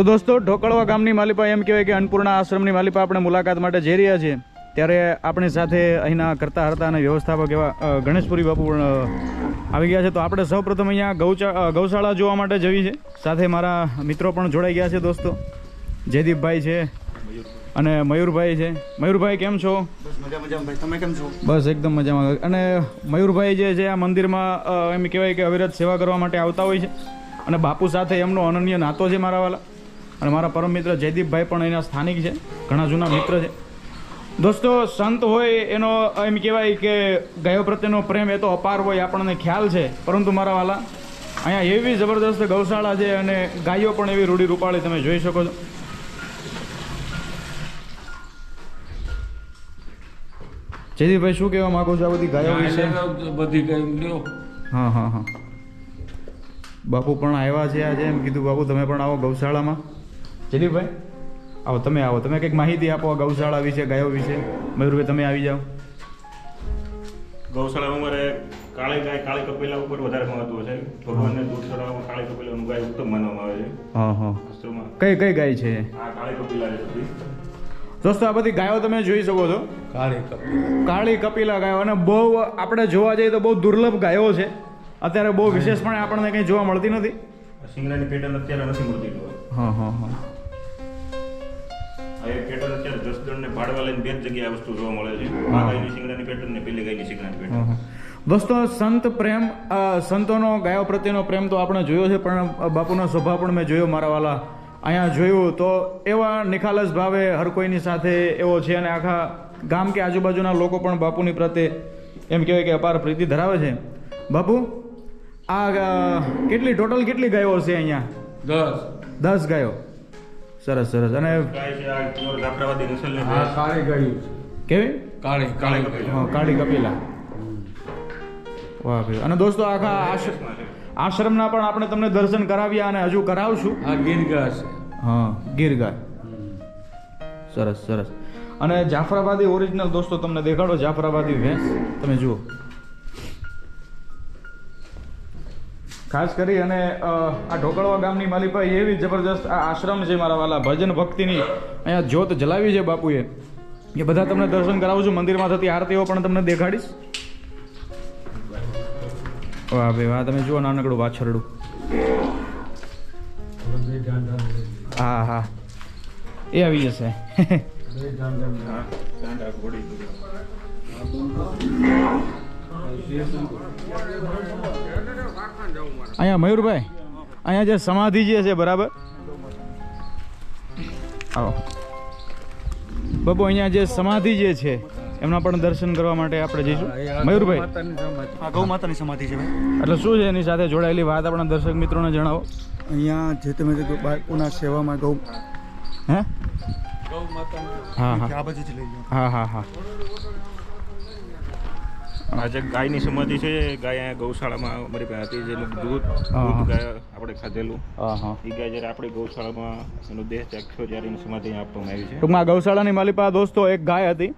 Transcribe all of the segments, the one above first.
તો દોસ્તો ઢોકળવા ગામની માલિપા એમ કહેવાય કે અન્નપૂર્ણા આશ્રમની માલિપા આપણે મુલાકાત માટે જઈ રહ્યા છીએ ત્યારે આપણી સાથે અહીંના કરતા હરતા અને વ્યવસ્થાપક એવા ગણેશપુરી બાપુ પણ આવી ગયા છે. તો આપણે સૌપ્રથમ અહીંયા ગૌશાળા જોવા માટે જવી છે. સાથે મારા મિત્રો પણ જોડાઈ ગયા છે દોસ્તો. જયદીપભાઈ છે અને મયુરભાઈ છે. મયુરભાઈ કેમ છો? બસ મજામાં ભાઈ, તમે કેમ છો? બસ એકદમ મજામાં. અને મયુરભાઈ જે છે આ મંદિરમાં એમ કહેવાય કે અવિરત સેવા કરવા માટે આવતા હોય છે અને બાપુ સાથે એમનો અનન્ય નાતો છે મારા વાલા. અને મારા પરમ મિત્ર જયદીપભાઈ પણ એના સ્થાનિક છે, ઘણા જૂના મિત્ર છે. દોસ્તો સંત હોય એનો એમ કહેવાય કે ગાયો પ્રત્યેનો પ્રેમ એ તો અપાર હોય, આપણને ખ્યાલ છે. પરંતુ મારા વાલા અહીંયા એવી જબરદસ્ત ગૌશાળા છે અને ગાયો પણ એવી રૂડી રૂપાળી તમે જોઈ શકો છો. જયદીપભાઈ શું કહેવા માંગો છો આ બધી ગાયો વિશે? બધી ગાયો. હા હા હા, બાપુ પણ આવ્યા છે આજે. એમ કીધું બાપુ તમે પણ આવો ગૌશાળામાં. જયદીપભાઈ આવો, તમે આવો, તમે કંઈક માહિતી આપો ગૌશાળા વિશે, ગાયો વિશે. મયુરભાઈ તમે આવી જાઓ. ગૌશાળામાં અમારે કાળી ગાય, કાળી કપિલા ઉપર વધારે મહત્વ છે. ભગવાનને દૂધ ચડાવવામાં કાળી કપિલાનું ગાય ઉત્તમ માનવામાં આવે છે. હા હા, શાસ્ત્રોમાં કઈ કઈ ગાય છે આ કાળી કપિલા છે બધી. દોસ્તો? આ બધી ગાયો તમે જોઈ શકો છો, કાળી કપિલા ગાયો. અને બહુ આપણે જોવા જઈએ તો બહુ દુર્લભ ગાયો છે. અત્યારે બહુ વિશેષપણે આપણને કંઈ જોવા મળતી નથી. સિંગડાની પેટર્ન અત્યારે નથી મળતી જોવા. હા હા હા, આ એક પેટર્ન અત્યારે જસદણ ને ભાડવા લઈને બે જ જગ્યાએ આ વસ્તુ જોવા મળે છે. આ ગાયની સિંગડાની પેટર્ન ને પેલી ગાયની સિંગડાની પેટર્ન. દોસ્તો સંત પ્રેમ, સંતોનો ગાયો પ્રત્યેનો પ્રેમ તો આપણે જોયો છે, પણ બાપુનો સ્વભાવ પણ મેં જોયો મારા વાલા. અહીંયા જોયું તો એવા નિખાલસ ભાવે હર કોઈની સાથે એવો છે અને આખા ગામ કે આજુબાજુના લોકો પણ બાપુની પ્રત્યે એમ કહેવાય કે અપાર પ્રીતિ ધરાવે છે. બાપુ આ કેટલી ટોટલ કેટલી ગાયો હશે અહીંયા? 10 ગાયો. સરસ સરસ. અને ગાય છે આ પ્યોર જાફરાબાદી નસલની હા, કાળી ગાયું કેવી? કાળી કાળી કપિલા. હા, કાળી કપિલા. વાહ ભાઈ. અને દોસ્તો આખા આશ્રમના પણ આપણે તમને દર્શન કરાવ્યા અને હજુ કરાવશું. આ ગીર ગાય છે. હા, ગીર ગાય. સરસ સરસ. અને જાફરાબાદી ઓરિજિનલ દોસ્તો તમને દેખાડો, જાફરાબાદી ભેંસ તમે જુઓ. ખાસ કરી અને આ ઢોકળવા ગામની માલિપાઈ એવી જબરદસ્ત આ આશ્રમ છે મારા વાલા. ભજન ભક્તિની અહીંયા જ્યોત જલાવી છે બાપુએ. એ બધા તમને દર્શન કરાવું છું. મંદિરમાં થતી આરતીઓ પણ તમને દેખાડીશ. વાહ ભાઈ વાહ, તમે જુઓ નાનકડું વાછરડું. હા હા, એ આવી જશે. અહીંયા મયુરભાઈ, અહીંયા જે સમાધિ જે છે બરાબર, આવો બાપુ. અહીંયા જે સમાધિ જે છે એમના પણ દર્શન કરવા માટે આપણે જઈશું. મયુરભાઈ, આ ગૌ માતાની સમાધિ છે ભાઈ. એટલે શું છે એની સાથે જોડાયેલી વાત આપણા દર્શક મિત્રોને જણાવો. અહીંયા જે તમે બાળકોના સેવામાં ગૌ હે? હા આ હા બાજુથી લઈ લો. હા હા હા. આ જે ગાયની સમાધિ છે, ગાય અહીંયા ગૌશાળામાં અમારી પાસે હતી, જેનું દૂધ ગાય આપણે ખાધેલું. હા હા. એ ગાય જ્યારે આપણી ગૌશાળામાં એનો દેહ ચાખ્યો ત્યારે એની સમાધિ અહીંયા આપવામાં આવી છે. ટૂંકમાં ગૌશાળાની માલિપા દોસ્તો એક ગાય હતી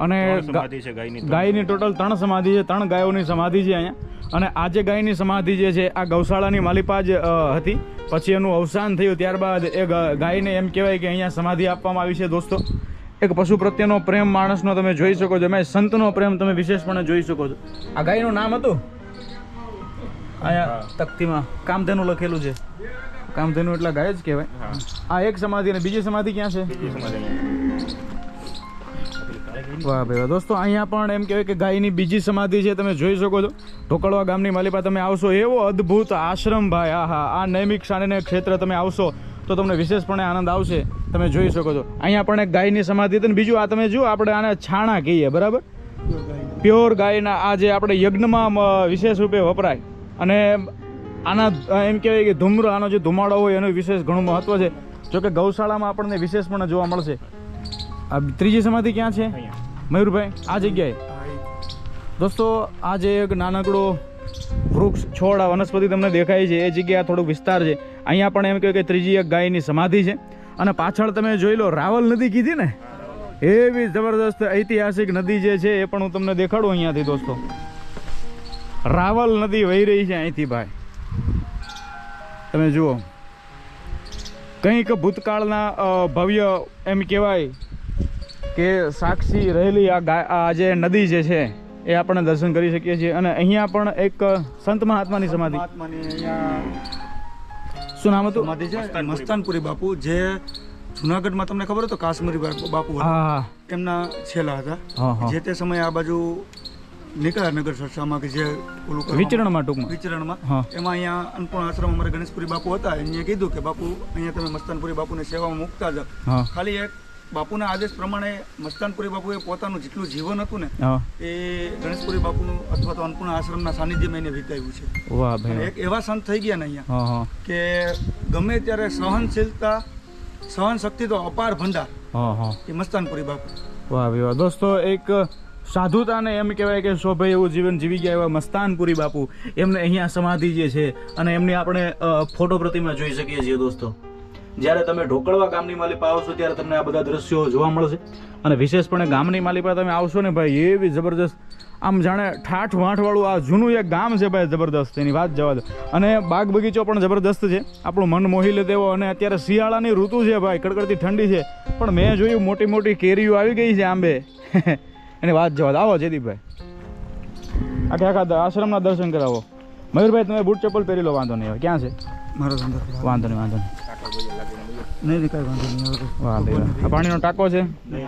અને સમાધિ છે ગાયની. ગાયની ટોટલ 3 સમાધિ છે, 3 ગાયોની સમાધિ છે અહીંયા. અને આજે ગાયની સમાધિ જે છે આ ગૌશાળાની માલિપા જ હતી. પછી એનું અવસાન થયું, ત્યારબાદ એ ગાયને એમ કહેવાય કે અહીંયા સમાધિ આપવામાં આવી છે. દોસ્તો એક પશુ પ્રત્યેનો પ્રેમ માણસનો તમે જોઈ શકો છો, એમાં સંતનો પ્રેમ તમે વિશેષપણે જોઈ શકો છો. આ ગાયનું નામ હતું અહીંયા તકતીમાં કામધેનુ લખેલું છે. કામધેનુ એટલે ગાય જ કહેવાય. આ એક સમાધિ. અને બીજી સમાધિ ક્યાં છે? બીજી સમાધિ અહીંયા. વાહ ભાઈ વાહ. દોસ્તો અહીંયા પણ એમ કહેવાય કે ગાયની બીજી સમાધિ છે, તમે જોઈ શકો છો. ઢોકળવા ગામની માલિપા તમે આવશો, એવો અદ્ભુત આશ્રમ ભાઈ. આહા, આ નૈમિક શાળાને ક્ષેત્ર તમે આવશો તો તમને વિશેષપણે આનંદ આવશે. તમે જોઈ શકો છો અહીંયા પણ એક ગાયની સમાધિ હતી. બીજું આ તમે જુઓ, આપણે આને છાણા કહીએ બરાબર, પ્યોર ગાયના. આ જે આપણે યજ્ઞમાં વિશેષ રૂપે વપરાય. અને આના એમ કહેવાય કે ધૂમ્ર, આનો જે ધુમાડો હોય એનું વિશેષ ઘણું મહત્વ છે. જોકે ગૌશાળામાં આપણને વિશેષપણે જોવા મળશે. આ ત્રીજી સમાધિ ક્યાં છે મયુરભાઈ? આ જગ્યાએ. દોસ્તો આ જે એક નાનકડો વૃક્ષ, છોડ, વનસ્પતિ તમને દેખાય છે એ જગ્યા થોડુંક વિસ્તાર છે. અહીંયા પણ એમ કહેવાય કે ત્રીજી એક ગાયની સમાધિ છે. અને પાછળ તમે જોઈ લો, રાવલ નદી કીધી ને, એવી જબરદસ્ત ઐતિહાસિક નદી જે છે એ પણ હું તમને દેખાડું અહીંયાથી. દોસ્તો રાવલ નદી વહી રહી છે અહીંથી ભાઈ, તમે જુઓ. કંઈક ભૂતકાળના ભવ્ય એમ કહેવાય કે સાક્ષી રહેલી આ જે નદી જે છે એ આપણે દર્શન કરી શકીએ છીએ. અને અહીંયા પણ એક સંત મહાત્માની સમાધિ. મહાત્માની અહીંયા શું નામ હતું? સમાધિ છે મસ્તાનપુરી બાપુ, જે જુનાગઢમાં તમને ખબર હતો કાશ્મીરી બાપુ હતા. હા હા એમના છેલ્લા હતા. હા હા જે તે સમયે આ બાજુ નીકળ્યા નગર સરસામાં કે જે ઓલું કરવામાં- વિચરણમાં ટૂંકમાં. વિચરણમાં હા. એમાં અહીંયા અન્નપૂર્ણા આશ્રમ અમારે ગણેશપુરી બાપુ હતા. એને કીધું કે બાપુ અહીંયા તમે મસ્તાનપુરી બાપુની સેવામાં મૂકતા જાઓ. હા ખાલી એક બાપુના આદેશ પ્રમાણે મસ્તાનપુરી બાપુએ પોતાનું જેટલું જીવન હતું ને હા એ ગણેશપુરી બાપુનું અથવા તો અન્નપૂર્ણા આશ્રમના સાનિધ્યમાં એને વિતાવ્યું છે. વાહ અને ભાઈ એક એવા સંત થઈ ગયા ને અહીંયા હા હા કે ગમે ત્યારે સહનશીલતા સહન શક્તિ તો અપાર ભંડાર હા હા એ મસ્તાનપુરી બાપુ. વાહ ભાઈ વાહ. દોસ્તો એક સાધુતાને એમ કહેવાય કે શોભે એવું જીવન જીવી ગયા એવા મસ્તાનપુરી બાપુ, એમને અહીંયા સમાધિ જે છે અને એમની આપણે ફોટો પ્રતિમા જોઈ શકીએ છીએ. દોસ્તો જ્યારે તમે ઢોકળવા ગામની માલિપા આવશો ત્યારે તમને આ બધા દ્રશ્યો જોવા મળશે. અને વિશેષપણે ગામની માલિપા તમે આવશો ને ભાઈ, એવી જબરદસ્ત આમ જાણે ઠાઠ વાંઠવાળું આ જૂનું એક ગામ છે ભાઈ, જબરદસ્ત. એની વાત જવા દો. અને બાગ બગીચો પણ જબરદસ્ત છે, આપણું મન મોહી લે તેવો. અને અત્યારે શિયાળાની ઋતુ છે ભાઈ, કડકડતી ઠંડી છે, પણ મેં જોયું મોટી મોટી કેરીઓ આવી ગઈ છે આંબે. એની વાત જવા દો. આવો જયદીપભાઈ, આખા આશ્રમના દર્શન કરાવો. મયુરભાઈ તમે બૂટ ચપ્પલ પહેરી લો, વાંધો નહીં. હવે ક્યાં છે? મારો ધંધો વાંધો નહીં વાંધો નહીં. નહીં કઈ વાંધો નહીં. વાહ ભાઈ વાહ. આ પાણીનો ટાંકો છે.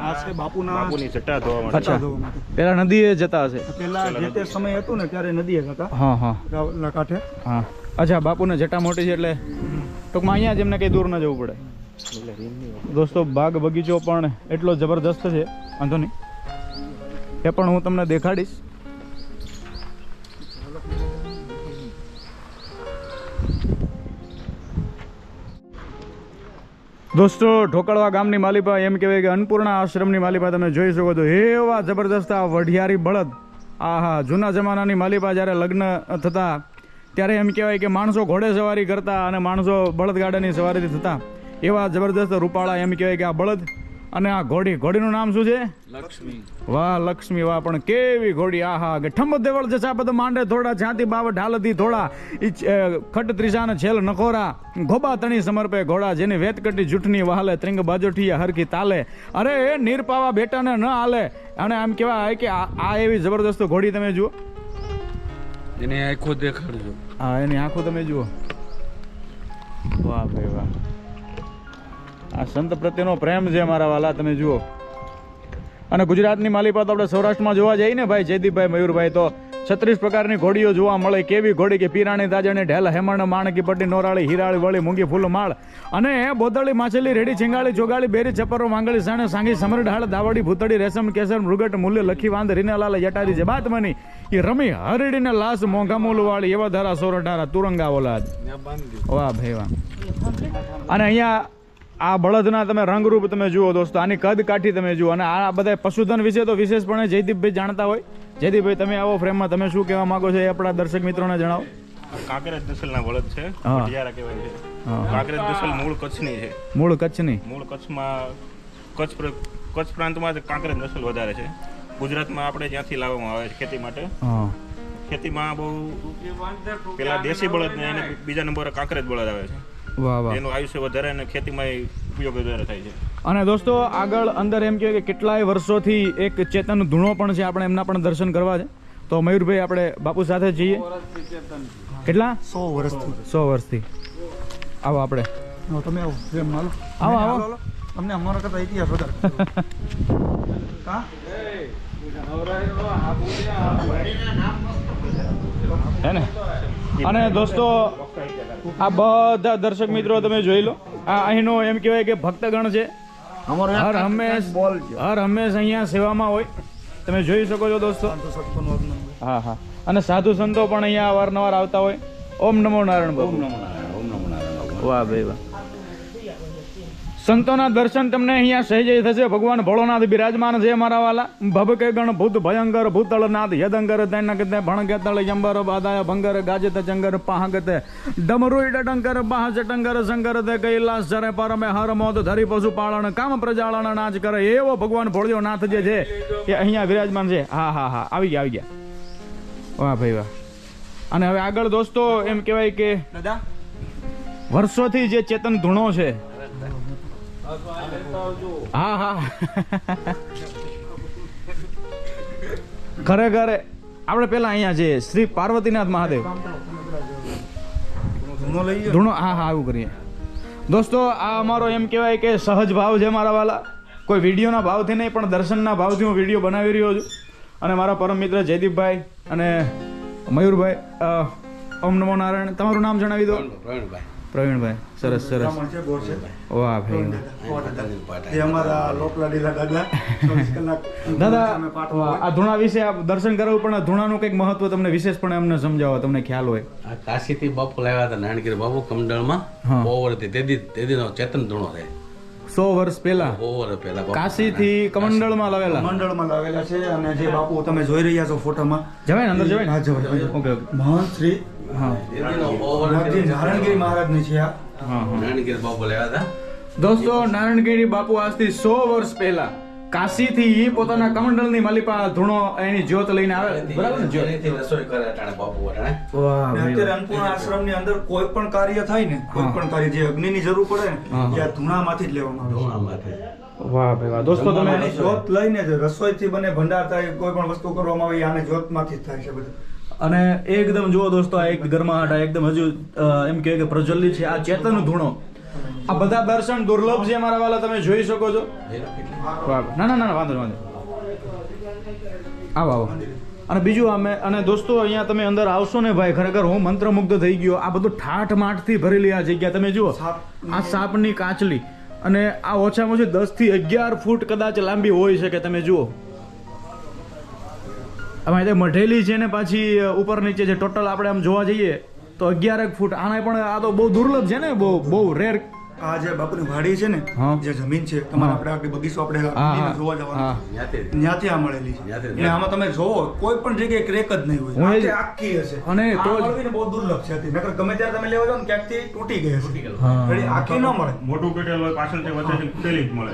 આ છે બાપુના બાપુની જટા ધોવા માટે. અચ્છા, ધોવા માટે. પેલા નદીએ જતા હશે. પેલા જે તે સમય હતું ને ત્યારે નદીએ હતા હા હા રાવલના કાંઠે. હા. અચ્છા, બાપુને જટા મોટી છે એટલે ટૂંકમાં અહીંયા જ એમને કંઈ દૂર ન જવું પડે. દોસ્તો બાગ બગીચો પણ એટલો જબરદસ્ત છે, વાંધો નહીં, એ પણ હું તમને દેખાડીશ. દોસ્તો ઢોકળવા ગામની માલિપા, એમ કહેવાય કે અન્નપૂર્ણા આશ્રમની માલિપા તમે જોઈ શકો છો. એવા જબરદસ્ત આ વઢિયારી બળદ. આહા, જૂના જમાનાની માલિપા જ્યારે લગ્ન થતા ત્યારે એમ કહેવાય કે માણસો ઘોડે સવારી કરતા અને માણસો બળદગાડાની સવારીથી થતા. એવા જબરદસ્ત રૂપાળા એમ કહેવાય કે આ બળદ અને આ ઘોડી. ઘોડીનું નામ શું છે? લક્ષ્મી. વાહ લક્ષ્મી વાહ. પણ કેવી ઘોડી! આહા, કે ઠંબ દેવળ જસા બધ માંડે થોડા, છાતી બાવ ઢાલતી થોડા, ખટ ત્રિશાન છેલ નખોરા, ગોબા તણી સમર્પે ઘોડા, જેની વેતકટી જૂઠની વહાલે, ત્રિંગ બાજોઠીએ હરખી તાલે, અરે એ નીર પાવા બેટાને ન હાલે. અને આમ કહેવાય કે આ એવી જબરદસ્ત ઘોડી તમે જુઓ. એને આંખો દેખાડજો. હા, એની આંખો તમે જુઓ. વાહ ભાઈ વાહ. આ સંત પ્રત્યેનો પ્રેમ છે મારા વાલા, તમે જુઓ. અને ગુજરાતની માલિપા તો આપણે સૌરાષ્ટ્રમાં જોવા જઈએ ને ભાઈ, જયદીપભાઈ, મયુરભાઈ, તો 36 પ્રકારની ઘોડીઓ જોવા મળે. કેવી ઘોડી કે પીરાણી તાજણી ઢેલ હેમણ માણકી પટ્ટી નોરાળી હિરાળી વળી મૂંગી ફૂલ માળ, અને બોદળી માછલી રેડી ચિંગાળી ચોગાળી બેરી ચપરો માંગળી સાણે સાંગી સમર ઢાળ દાવડી ભૂતળી રેશમ કેસર મૃગટ મૂલ્ય લખી વાંધ રીનાલાલ જટારી જબાત મની, એ રમી હરડીને લાશ મોંઘા મૂલ વાળી એવા ધારા સોરઠારા તુરંગા ઓલાદ. વાહ ભાઈ વાહ. અને અહીંયા આ બળદના તમે રંગરૂપ તમે જુઓ દોસ્તો, આની કદ કાઠી તમે જુઓ. અને આ બધા પશુધન વિશે તો વિશેષપણે જયદીપભાઈ જાણતા હોય. જયદીપભાઈ, તમે આવો ફ્રેમમાં, તમે શું કહેવા માંગો છો એ આપણા દર્શક મિત્રોને જણાવો. કાંકરેજ નસલના બળદ છે, હા. વઢિયારા કહેવાય છે. હા. કાંકરેજ નસલ મૂળ કચ્છની છે. મૂળ કચ્છની. મૂળ કચ્છમાં કચ્છ પ્રાંતમાં જ કાંકરેજ નસલ વધારે છે. ગુજરાતમાં આપણે જ્યાંથી લાવવામાં આવે છે ખેતી માટે. હા ખેતીમાં બહુ પેલા દેશી બળદ ને એને બીજા નંબરે કાંકરેજ બળદ આવે છે. વાહ વાહ. એનું આયુષ્ય વધારે અને ખેતીમાં ઉપયોગ વધારે થાય છે. અને દોસ્તો આગળ અંદર એમ કહેવાય કે કેટલાય વર્ષોથી એક ચેતન ધૂણો પણ છે, આપણે એમના પણ દર્શન કરવા છે. તો મયુરભાઈ, આપણે બાપુ સાથે જઈએ. કેટલા? 100 વર્ષથી. 100 વર્ષથી. આવો આપણે. આવો, તમે આવો પ્રેમ માલો. આવો, આવો. હાલો. તમને અમારા કરતા ઇતિહાસ વધારે. કા હે ને? અને દોસ્તો આ બધા દર્શક મિત્રો તમે જોઈ લો, આ અહીંનો એમ કહેવાય કે ભક્તગણ છે, હર હંમેશ અહીંયા સેવામાં હોય, તમે જોઈ શકો છો દોસ્તો. હા હા. અને સાધુ સંતો પણ અહીંયા અવારનવાર આવતા હોય. ઓમ નમો નારાયણ બાપુ. વાહ ભાઈ વાહ. સંતોના દર્શન તમને અહીંયા સહેજે થશે. ભગવાન ભોળોનાથ બિરાજમાન છે મારા વાલા. ભભકે ગણ ભૂત ભયંકર ભૂતળનાથ યદંકર તૈનકતે ભણકેતળ યંબર બાદાય ભંગર ગાજત ચંગર પાહગતે ડમરુઈ ડંકર બાહ ચટંકર શંકર તે કૈલાસ જરે પરમે હર મોદ ધરી પશુ પાલન કામ પ્રજાળન નાચ કરે એવો ભગવાન ભોળિયોનાથ જે છે એ અહીંયા વિરાજમાન છે. હા હા હા, આવી ગયા. વાહ ભાઈ વાહ. અને હવે આગળ દોસ્તો એમ કહેવાય કે દાદા વર્ષોથી જે ચેતન ધૂણો છે હા હા ખરેખર આપણે પેલા અહીંયા છે શ્રી પાર્વતીનાથ મહાદેવ ધૂણો લઈ ગયો ધૂણો હા હા આવું કરીએ દોસ્તો આ અમારો એમ કહેવાય કે સહજ ભાવ છે મારા વાલા કોઈ વિડીયોના ભાવથી નહીં પણ દર્શનના ભાવથી હું વિડીયો બનાવી રહ્યો છું અને મારા પરમ મિત્ર જયદીપભાઈ અને મયુરભાઈ ઓમ નમો નારાયણ તમારું નામ જણાવી દો પ્રવીણભાઈ સરસ સરસ બ્રાહ્મણ છે, ગોળ છે. વાહ ભાઈ એ અમારા લોકલાડીલા દાદા 24 કલાક દાદા અમે પાઠ વાહ, આ ધૂણા વિશે આપ દર્શન કરાવું પણ આ ધૂણાનું કંઈક મહત્વ તમને વિશેષપણે અમને સમજાવો તમને ખ્યાલ હોય આ કાશીથી બાપુ લાવ્યા હતા નાનગીર બાપુ કમંડળમાં હા. બહુ વર્ષથી તેદીનો ચેતન ધૂણો છે 100 વર્ષ પહેલા બહુ વર્ષ પહેલા બાપુ. કાશીથી કમંડળમાં લાવેલા મંડળમાં લાવેલા છે અને જે બાપુ તમે જોઈ રહ્યા છો ફોટામાં જવાય ને અંદર જવાય હા, ને જવાય. ઓકે ઓકે મહંત શ્રી હા તેદીનો બહુ નાથજી વર્ષથી નારાયણગીરી મહારાજની છે આ હા હા નાનગીર બાપુ લાવ્યા હતા દોસ્તો નારાયણગીરી બાપુ આજથી 100 વર્ષ પહેલા કાશીથી પોતાના કમંડળની માલિપા ધૂણો એની જ્યોત લઈને આવે બરાબર ને જ્યોત એનીથી રસોઈ કરે અટાણે બાપુ અટાણે વાહ અને અત્યારે અન્નપૂર્ણા આશ્રમની અંદર કોઈ પણ કાર્ય થાય ને કોઈ પણ કાર્ય જે અગ્નિની જરૂર પડે ને હા. એ આ ધૂણામાંથી જ લેવામાં આવે ધૂણા માટે વાહ ભાઈ વાહ દોસ્તો તમે આની જ્યોત લઈને જ રસોઈથી બને ભંડાર થાય કોઈ પણ વસ્તુ કરવામાં આવે એ આને જ્યોતમાંથી જ થાય છે બધું અને એકદમ જુઓ દોસ્તો આ એક ગરમાહટ આ એકદમ હજુ એમ કહે કે પ્રજ્વલિત છે આ ચેતન ધૂણો આ બધા દર્શન દુર્લભ છે મારા વાલા તમે જોઈ શકો છો વાહ. ના ના ના વાંધો નહીં, વાંધો નહીં. આવો આવો અને બીજું અમે અને દોસ્તો અહીંયા તમે અંદર આવશો ને ભાઈ ખરેખર હું મંત્રમુગ્ધ થઈ ગયો આ બધું ઠાઠ માઠથી ભરેલી આ જગ્યા તમે જુઓ આ સાપની કાચલી અને આ ઓછામાં ઓછી 10 થી 11 ફૂટ કદાચ લાંબી હોઈ શકે તમે જુઓ આમાં મઢેલી છે ને પાછી ઉપર નીચે છે ટોટલ આપણે આમ જોવા જઈએ તો 11 ફૂટ આને પણ આ તો બહુ દુર્લભ છે ને બહુ રેર આ જે બાપુની વાડી છે ને હા. જે જમીન છે તમારે આપણે આખી બગીચો આપણે હા અગ્નિને જોવા જવાનું હા ત્યાંથી ત્યાંથી આ મળેલી છે ત્યાંથી. અને આમાં તમે જોવો કોઈ પણ જગ્યાએ ક્રેક જ નહીં હોય હું એ જ- આખે આખી હશે અને આ તો જ- મળવીને બહુ દુર્લભ છે હતી. નકર ગમે ત્યારે તમે લેવા જાઓ ને ક્યાંકથી તૂટી ગઈ હશે હા. એટલે આખી ન મળે મોટું પેટેલ હોય પાછળથી વચ્ચેથી તૂટેલી જ મળે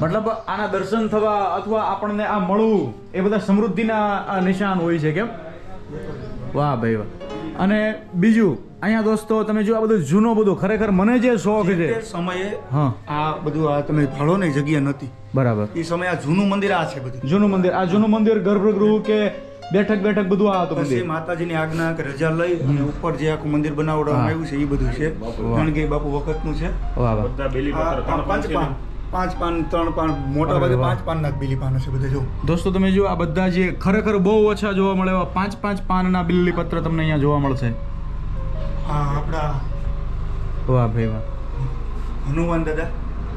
મતલબ આના દર્શન થવા અથવા આપણને આ મળવું એ બધા સમૃદ્ધિના આ નિશાન હોય છે કેમ વાહ ભાઈ વાહ અને બીજું અહીંયા દોસ્તો તમે જો આ બધું જૂનો બધું ખરેખર મને જે શોખ છે તે સમયે હા આ બધું આ તમે ભાળો ને જગ્યા નથી બરાબર એ સમયે આ જૂનું મંદિર આ છે બધું જૂનું મંદિર આ જૂનું મંદિર ગર્ભગૃહ કે બેઠક બધું આ હતું પછી મંદિર માતાજીની આજ્ઞા કે રજા લઈ અને ઉપર જે આખું મંદિર બનાવવામાં આવ્યું છે એ બધું છે કારણ કે બાપુ વખતનું છે વાહ વાહ બધા બેલી આ પત્ર ત્રણ પાંચ પાન 5 પાન 3 પાન મોટા ભાગે 5 પાનના જ બીલી પાન હશે બધે જો દોસ્તો તમે જો આ બધા જે ખરેખર બહુ ઓછા જોવા મળે એવા 5 પાનના બિલ્લી પત્ર તમને અહીંયા જોવા મળશે આ આપણા વાહ ભાઈ વાહ હનુમાન દાદા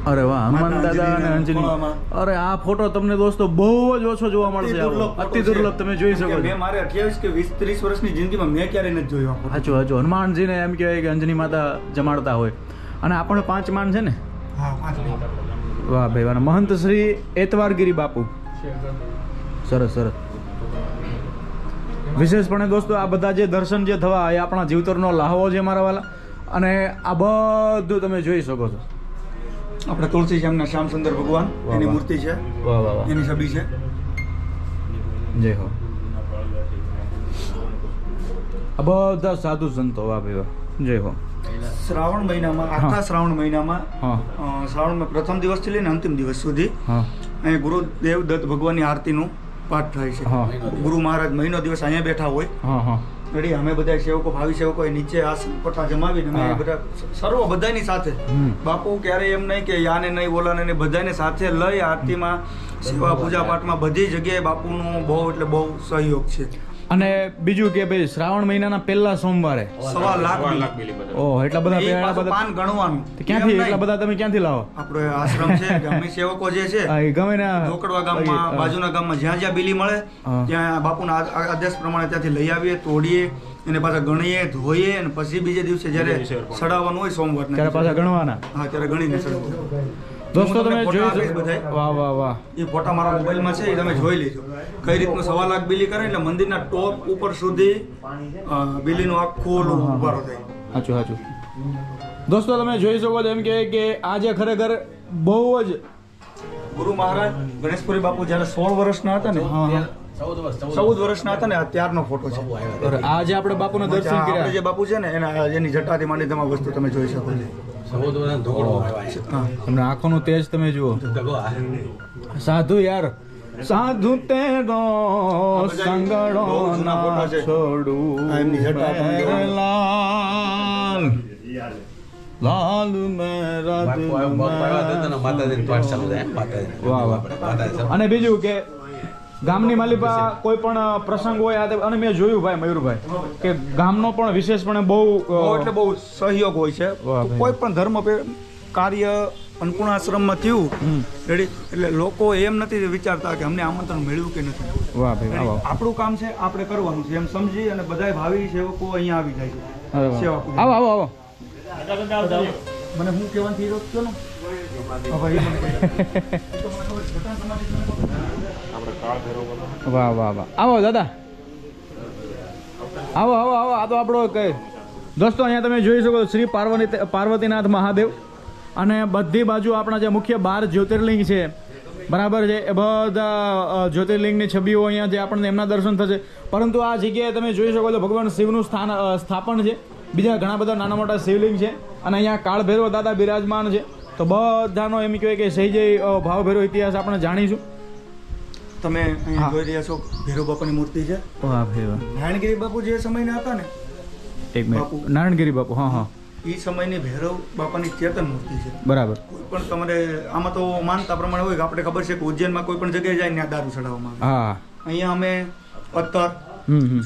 અરે વાહ હનુમાન માતા દાદા અને અંજલિના અંજલિ ખોળામાં. અરે આ ફોટો તમને દોસ્તો બહુ જ ઓછો જોવા મળશે આવો. અતિ દુર્લભ તમે જોઈ શકો છો મેં મારે 28 કે 20-30 વર્ષની જિંદગીમાં મેં ક્યારેય નથી જોયો આ photo. સાચું સાચું હનુમાનજીને એમ કહેવાય કે અંજની માતા જમાડતા હોય અને આ પણ 5 માન છે ને હા 5 મિનિટ. વાહ ભાઈ વાહ મહંત શ્રી એતવારગીરી બાપુ સરસ સરસ વિશેષપણે દોસ્તો આ બધા જે દર્શન જે થવા એ આપણા જીવતરનો લાહવો છે મારા વાલા અને આ બધું તમે જોઈ શકો છો આપણે તુલસી શ્યામના શ્યામ સુંદર ભગવાન વાહ, એની વાહ. મૂર્તિ છે વાહ વાહ વાહ એની છબી છે જય હો આ બધા સાધુ સંતો વાહ ભાઈ વાહ જય હો શ્રાવણ મહિનામાં આખા શ્રાવણ મહિનામાં હા શ્રાવણમાં પ્રથમ દિવસથી લઈને અંતિમ દિવસ સુધી હા અહીંયા ગુરુદેવ દત્ત ભગવાનની આરતીનું પાઠ થાય છે હા. ગુરુ મહારાજ મહિનો દિવસ અહીંયા બેઠા હોય હા હા રેડી અમે બધા સેવકો ભાવિ સેવકો એ નીચે આસન પટ્ટા જમાવીને અમે હા. બધા સર્વ બધાની સાથે હમ. બાપુ ક્યારેય એમ નહીં કે યાને નહીં ઓલાને નહીં બધાને સાથે લઈ આરતીમાં સેવા પૂજા પાઠમાં બધી જગ્યાએ બાપુનો બહુ એટલે બહુ સહયોગ છે અને બીજું કે ભાઈ શ્રાવણ મહિનાના પહેલા સોમવારે 1.25 લાખ લાખ બેલી પત્ર ઓહ એટલા બધા એ પેડા પાછું બધા પાન ગણવાનું ક્યાંથી એમ એટલા નહીં. બધા તમે ક્યાંથી લાવો આપણો એ આશ્રમ છે ગામની સેવકો જે છે હા, એ ગમે ને ઢોકડવા ગામમાં બાજુના ગામમાં જ્યાં જ્યાં બીલી મળે હા. ત્યાં બાપુના આદેશ પ્રમાણે ત્યાંથી લઈ આવીએ તોડીએ એને પાછા ગણીએ ધોઈએ અને પછી બીજે દિવસે જ્યારે બીજે દિવસે સડાવવાનું હોય સોમવારના ત્યારે પાછા ગણવાના હા ત્યારે ગણીને સડાવવાનું. દોસ્તો હું તમને તમે ફોટા જોઈ આપીશ શકો બધાય. વાહ વાહ વાહ એ ફોટા મારા મોબાઈલમાં છે એ તમે જોઈ લેજો કઈ રીતનું 1.25 લાખ બીલી કરે એટલે મંદિરના ટોપ ઉપર સુધી બીલીનું આખું ઓલું ઉભારો થાય. સાચું સાચું દોસ્તો તમે જોઈ શકો છો એમ કે આજે ખરેખર બહુ જ ગુરુ મહારાજ ગણેશપુરી બાપુ જ્યારે 16 વર્ષના હતા ને 14 વર્ષના હતા ને આ ત્યારનો ફોટો છે આજે આપણે બાપુના દર્શન આપણે જે કર્યા બાપુ છે ને એના એની જટાથી માંડી તમામ વસ્તુ તમે જોઈ શકો છો 14 વર્ષનો ઢોકળો આવ્યો હા તમને આંખોનું તેજ તમે જુઓ. જગો આ સાધુ યાર સાધુ તેરો સંગડો ના છોડું આ એમની જટા તમે જુઓ. મેરે લાલ લાલ મેરા દિલ બાપુ આવ્યા હતા ને મેં. માતાજીની પાઠ ચાલુ થાય માતાજી વાહ, વાહ. માતાજી અને બીજું કે ગામની માલિપા કોઈ પણ પ્રસંગ હોય આ તે- અને મેં જોયું ભાઈ મયુરભાઈ કે ગામનો પણ વિશેષપણે બહુ એટલે બહુ સહયોગ હોય છે વાહ ભાઈ. કોઈ પણ ધર્મ કાર્ય અન્નપૂર્ણાશ્રમમાં થયું રેડી એટલે લોકો એમ નથી વિચારતા કે અમને આમંત્રણ મળ્યું કે નથી. વાહ ભાઈ વાહ, વાહ. આપણું કામ છે આપણે કરવાનું છે એમ સમજી અને બધાય ભાવિ સેવકો અહીંયા આવી જાય છે અરે વાહ. સેવા પૂજા. આવો આવો આવો મને હું કહેવાનું થઈ રહ્યો છું ને હા ભાઈ, એ મને કહી. આપણે કાળ ભેરો કરો વાહ વાહ વાહ આવો દાદા આવો આવો આવો આ તો આપણો કઈ દોસ્તો અહીંયા તમે જોઈ શકો છો શ્રી પાર્વતીનાથ મહાદેવ અને બધી બાજુ આપણા જે મુખ્ય 12 જ્યોતિર્લિંગ છે બરાબર છે એ બધા જ્યોતિર્લિંગની છબીઓ અહીંયા જે આપણને એમના દર્શન થશે પરંતુ આ જગ્યાએ તમે જોઈ શકો છો ભગવાન શિવનું સ્થાપન છે બીજા ઘણા બધા નાના મોટા શિવલિંગ છે અને અહીંયા કાળભૈરવ દાદા બિરાજમાન છે તો બધાનો એમ કહેવાય કે સહી ભાવભૈરવ ઇતિહાસ આપણે જાણીશું. તમે અહીંયા જોઈ રહ્યા છો ભૈરવ બાપાની મૂર્તિ છે. વાહ ભાઈ વાહ નારાયણગીરી બાપુ જે સમયના હતા ને એક મિનિટ બાપુ. નારાયણગીરી બાપુ હા હા એ સમયની ભૈરવ બાપાની ચેતન મૂર્તિ છે. બરાબર કોઈ પણ તમારે આમાં તો માનતા પ્રમાણે હોય કે આપણે ખબર છે કે ઉજ્જૈનમાં કોઈ પણ જગ્યાએ જાય ત્યાં દારૂ ચડાવવામાં આવે. હા અહીંયા અમે પત્તર